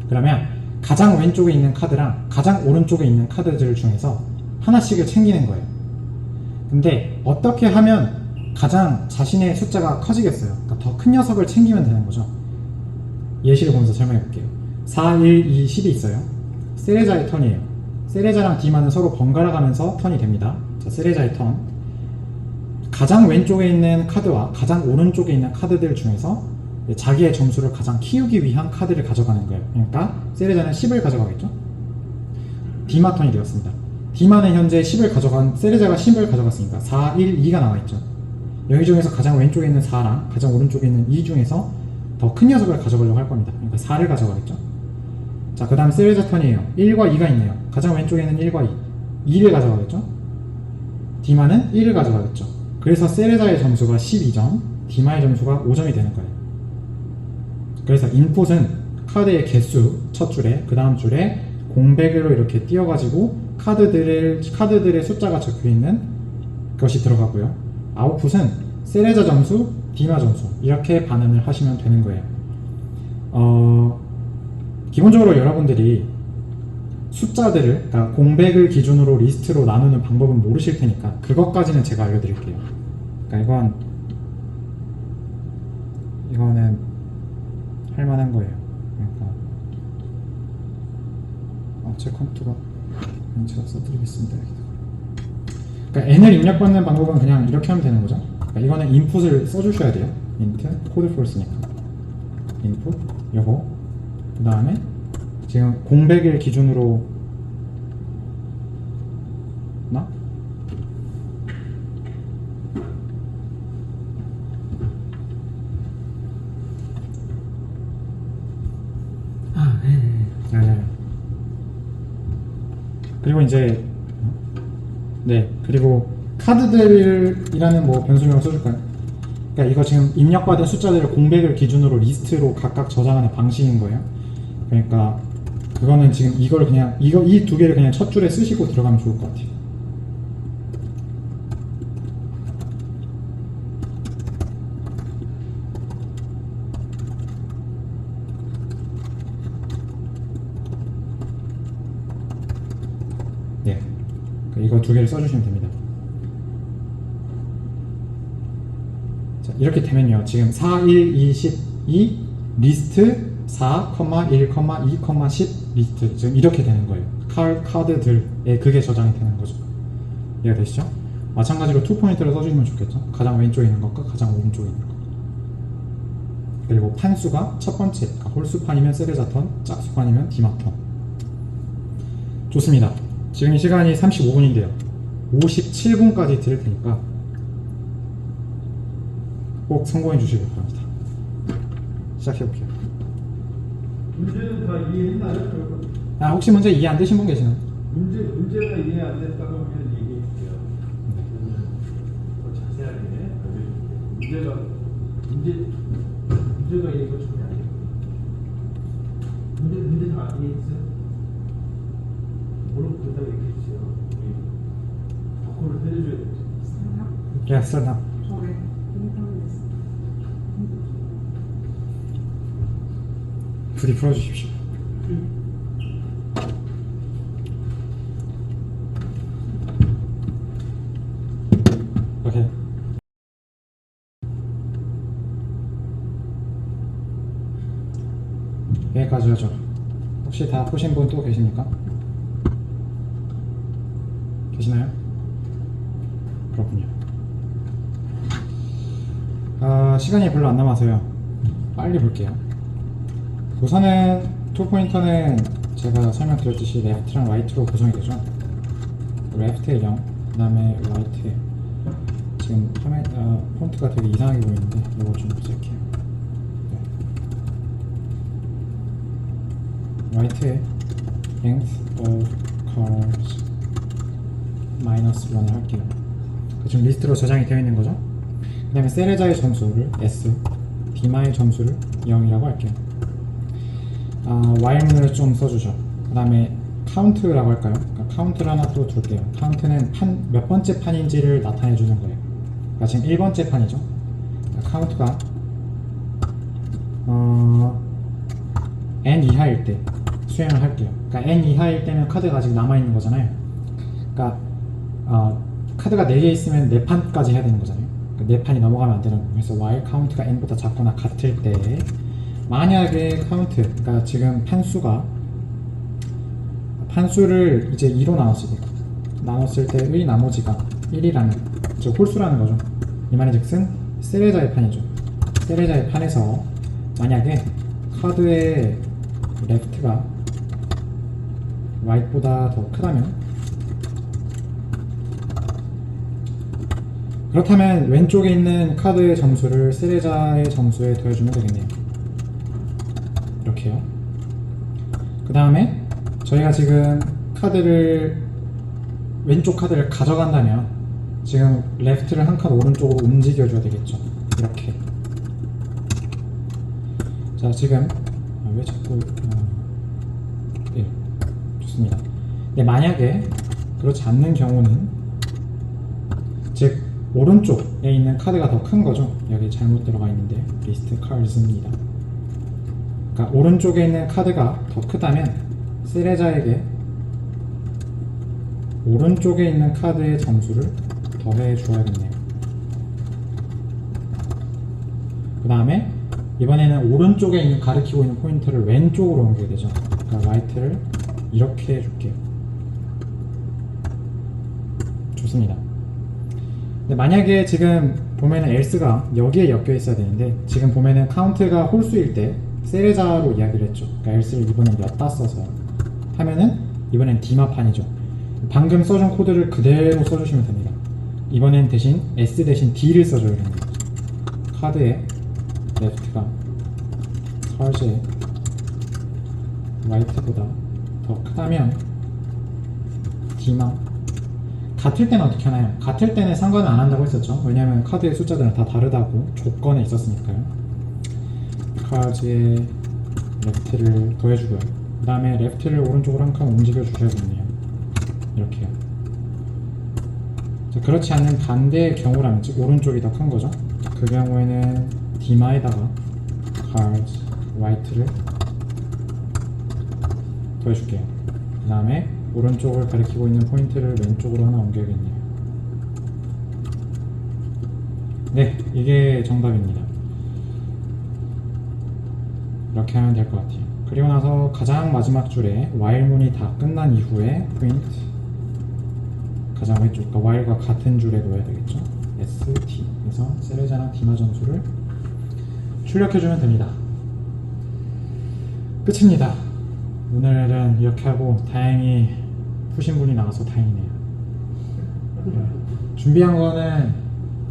Speaker 1: 그러면 가장 왼쪽에 있는 카드랑 가장 오른쪽에 있는 카드들 중에서 하나씩을 챙기는 거예요. 근데 어떻게 하면 가장 자신의 숫자가 커지겠어요? 그러니까 더 큰 녀석을 챙기면 되는 거죠. 예시를 보면서 설명해 볼게요. 4, 1, 2, 10이 있어요. 세레자의 턴이에요. 세레자랑 디마는 서로 번갈아 가면서 턴이 됩니다. 자, 세레자의 턴. 가장 왼쪽에 있는 카드와 가장 오른쪽에 있는 카드들 중에서 자기의 점수를 가장 키우기 위한 카드를 가져가는 거예요. 그러니까 세레자는 10을 가져가겠죠? 디마 턴이 되었습니다. 디마는 현재 10을 가져간, 세레자가 10을 가져갔으니까 4, 1, 2가 나와있죠. 여기 중에서 가장 왼쪽에 있는 4랑 가장 오른쪽에 있는 2 중에서 더 큰 녀석을 가져가려고 할 겁니다. 그러니까 4를 가져가겠죠. 자, 그 다음 세레자 턴이에요. 1과 2가 있네요. 가장 왼쪽에는 1과 2. 2를 가져가겠죠. 디마는 1을 가져가겠죠. 그래서 세레자의 점수가 12점, 디마의 점수가 5점이 되는 거예요. 그래서 인풋은 카드의 개수 첫 줄에, 그 다음 줄에 공백으로 이렇게 띄어가지고 카드들의 숫자가 적혀있는 것이 들어가고요. 아웃풋은 세레자 점수, 디마 점수 이렇게 반응을 하시면 되는 거예요. 기본적으로 여러분들이 숫자들을, 그러니까 공백을 기준으로 리스트로 나누는 방법은 모르실 테니까 그것까지는 제가 알려드릴게요. 그러니까 이거는 할만한 거예요. 그러니까 제 컴퓨터가 제가 써드리겠습니다. 그러니까 n을 입력받는 방법은 그냥 이렇게 하면 되는 거죠. 그러니까 이거는 인풋을 써주셔야 돼요. int 코드 폴스니까 인풋 요거 그 다음에 지금 공백일 기준으로 나?
Speaker 2: 아, 네, 네.
Speaker 1: 네. 그리고 이제 네 그리고 카드들이라는 뭐 변수명을 써줄까요? 그러니까 이거 지금 입력받은 숫자들을 공백을 기준으로 리스트로 각각 저장하는 방식인 거예요. 그러니까 그거는 지금 이걸 그냥 이 두 개를 그냥 첫 줄에 쓰시고 들어가면 좋을 것 같아요. 네, 이거 두 개를 써주시면 됩니다. 자, 이렇게 되면요, 지금 4, 1, 2, 12 리스트 4, 1, 2, 10 리스트 지금 이렇게 되는 거예요. 카드들에 그게 저장이 되는 거죠. 이해가 되시죠? 마찬가지로 투 포인트를 써주시면 좋겠죠. 가장 왼쪽에 있는 것과 가장 오른쪽에 있는 것. 그리고 판수가 첫 번째, 그러니까 홀수판이면 세레자턴, 짝수판이면 디마턴. 좋습니다. 지금 이 시간이 35분인데요. 57분까지 드릴 테니까 꼭 성공해 주시길 바랍니다. 시작해 볼게요.
Speaker 4: 문제는 다 이해했나요?
Speaker 1: 아, 혹시 먼저 이해 안 되신 분 계시나요?
Speaker 4: 문제가 이해 안 됐다고 하면 얘기해 주세요.
Speaker 1: 네.
Speaker 4: 더 자세하게 알려줄게요. 문제가 이해가 좀 아니에요. 문제 다 이해했어요? 물론 그렇다고 얘기해 주세요. 덕후를 해줘야 돼요.
Speaker 1: 예, 쓰나. 부디 풀어주십시오. 오케이. 여기까지 하죠. 혹시 다 보신 분 또 계십니까? 계시나요? 그렇군요. 시간이 별로 안 남아서요. 빨리 볼게요. 우선은 투 포인터는 제가 설명드렸듯이 레프트랑 라이트로 구성이 되죠. 레프트에 0, 그 다음에 라이트에 지금 폰트가 되게 이상하게 보이는데 이거 좀 보색해요. 네. 라이트에 length of cars -1을 할게요. 지금 리스트로 저장이 되어 있는 거죠. 그 다음에 세레자의 점수를 S, 디마의 점수를 0이라고 할게요. while문을 좀 써주죠. 그 다음에 count라고 할까요? 그러니까 count를 하나 또 둘게요. count는 몇 번째 판인지를 나타내 주는 거예요. 그러니까 지금 1번째 판이죠. 그러니까 count가 n 이하일 때 수행을 할게요. 그러니까 n 이하일 때면 카드가 아직 남아있는 거잖아요. 그러니까 카드가 4개 있으면 4판까지 해야 되는 거잖아요. 그러니까 4판이 넘어가면 안 되는 거예요. 그래서 while count가 n보다 작거나 같을 때 만약에 카운트, 그러니까 지금 판수를 이제 2로 나눴을 때의 나머지가 1이라는, 즉 홀수라는 거죠. 이 말인 즉슨 세레자의 판이죠. 세레자의 판에서 만약에 카드의 레프트가 right보다 더 크다면, 그렇다면 왼쪽에 있는 카드의 점수를 세레자의 점수에 더해주면 되겠네요. 이렇게요. 그 다음에 저희가 지금 왼쪽 카드를 가져간다면 지금 레프트를 한 칸 오른쪽으로 움직여줘야 되겠죠. 이렇게. 자, 지금 왜 자꾸 예, 좋습니다. 네, 만약에 그렇지 않는 경우는, 즉 오른쪽에 있는 카드가 더 큰 거죠. 여기 잘못 들어가 있는데 리스트 카드입니다. 그러니까 오른쪽에 있는 카드가 더 크다면 세레자에게 오른쪽에 있는 카드의 점수를 더해 주어야겠네요. 그 다음에 이번에는 오른쪽에 있는 가리키고 있는 포인터를 왼쪽으로 옮기게 되죠. 그러니까 라이트를 이렇게 해줄게요. 좋습니다. 근데 만약에 지금 보면은 else가 여기에 엮여 있어야 되는데 지금 보면은 카운트가 홀수일 때 세레자로 이야기를 했죠. 그러니까 else를 이번엔 였다 써서 하면은 이번엔 디마판이죠. 방금 써준 코드를 그대로 써주시면 됩니다. 이번엔 대신 S 대신 D를 써줘야 됩니다. 카드에 left가 카드의 right보다 더 크다면 D만 같을 때는 어떻게 하나요? 같을 때는 상관은 안 한다고 했었죠. 왜냐하면 카드의 숫자들은 다 다르다고 조건에 있었으니까요. 카드의 left를 더해주고요. 그 다음에 left를 오른쪽으로 한 칸 움직여 주셔야겠네요. 이렇게요. 자, 그렇지 않은 반대의 경우라면 즉 오른쪽이 더 큰 거죠. 그 경우에는 디마에다가 cards right를 더해줄게요. 그 다음에 오른쪽을 가리키고 있는 포인트를 왼쪽으로 하나 옮겨야겠네요. 네, 이게 정답입니다. 이렇게 하면 될 것 같아요. 그리고 나서 가장 마지막 줄에 while문이 다 끝난 이후에 포인트 가장 왼쪽, 그러니까 while과 같은 줄에 넣어야 되겠죠. ST. 그래서 세레자랑 디마 점수를 출력해주면 됩니다. 끝입니다. 오늘은 이렇게 하고 다행히 푸신 분이 나와서 다행이네요. 네. 준비한 거는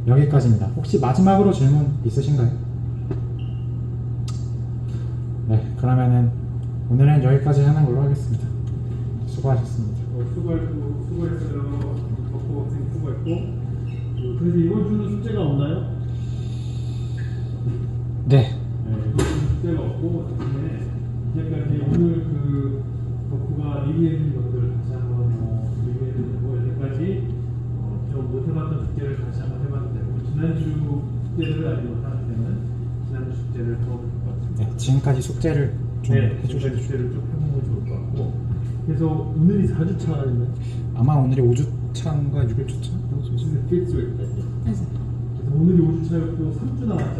Speaker 1: 여기까지입니다. 혹시 마지막으로 질문 있으신가요? 네, 그러면은 오늘은 여기까지 하는 걸로 하겠습니다. 수고하셨습니다.
Speaker 4: 수고했어요. 덕후 학생 수고했고. 그래서 이번 주는 숙제가 없나요?
Speaker 1: 네.
Speaker 4: 이번 주는 숙제가 없고 대신에 이제까지 오늘 그 덕후가 리뷰해준 것들을 다시 한번 리뷰해주고 여기까지 좀 못해봤던 숙제를 다시 한번 해봐도 되고 지난주 숙제를 아직 못하는 때는 지난주 숙제를 더 볼 것 같습니다.
Speaker 1: 네, 지금까지 숙제를 좀 해주셔도
Speaker 4: 숙제를 좀 해보면 좋을 것 같고. 그래서 오늘이 4주차 아닌가요?
Speaker 1: 아마 오늘이 5주차인가 6일주차?
Speaker 4: 그래서 오늘이 5주차였고 3주 남았잖아요.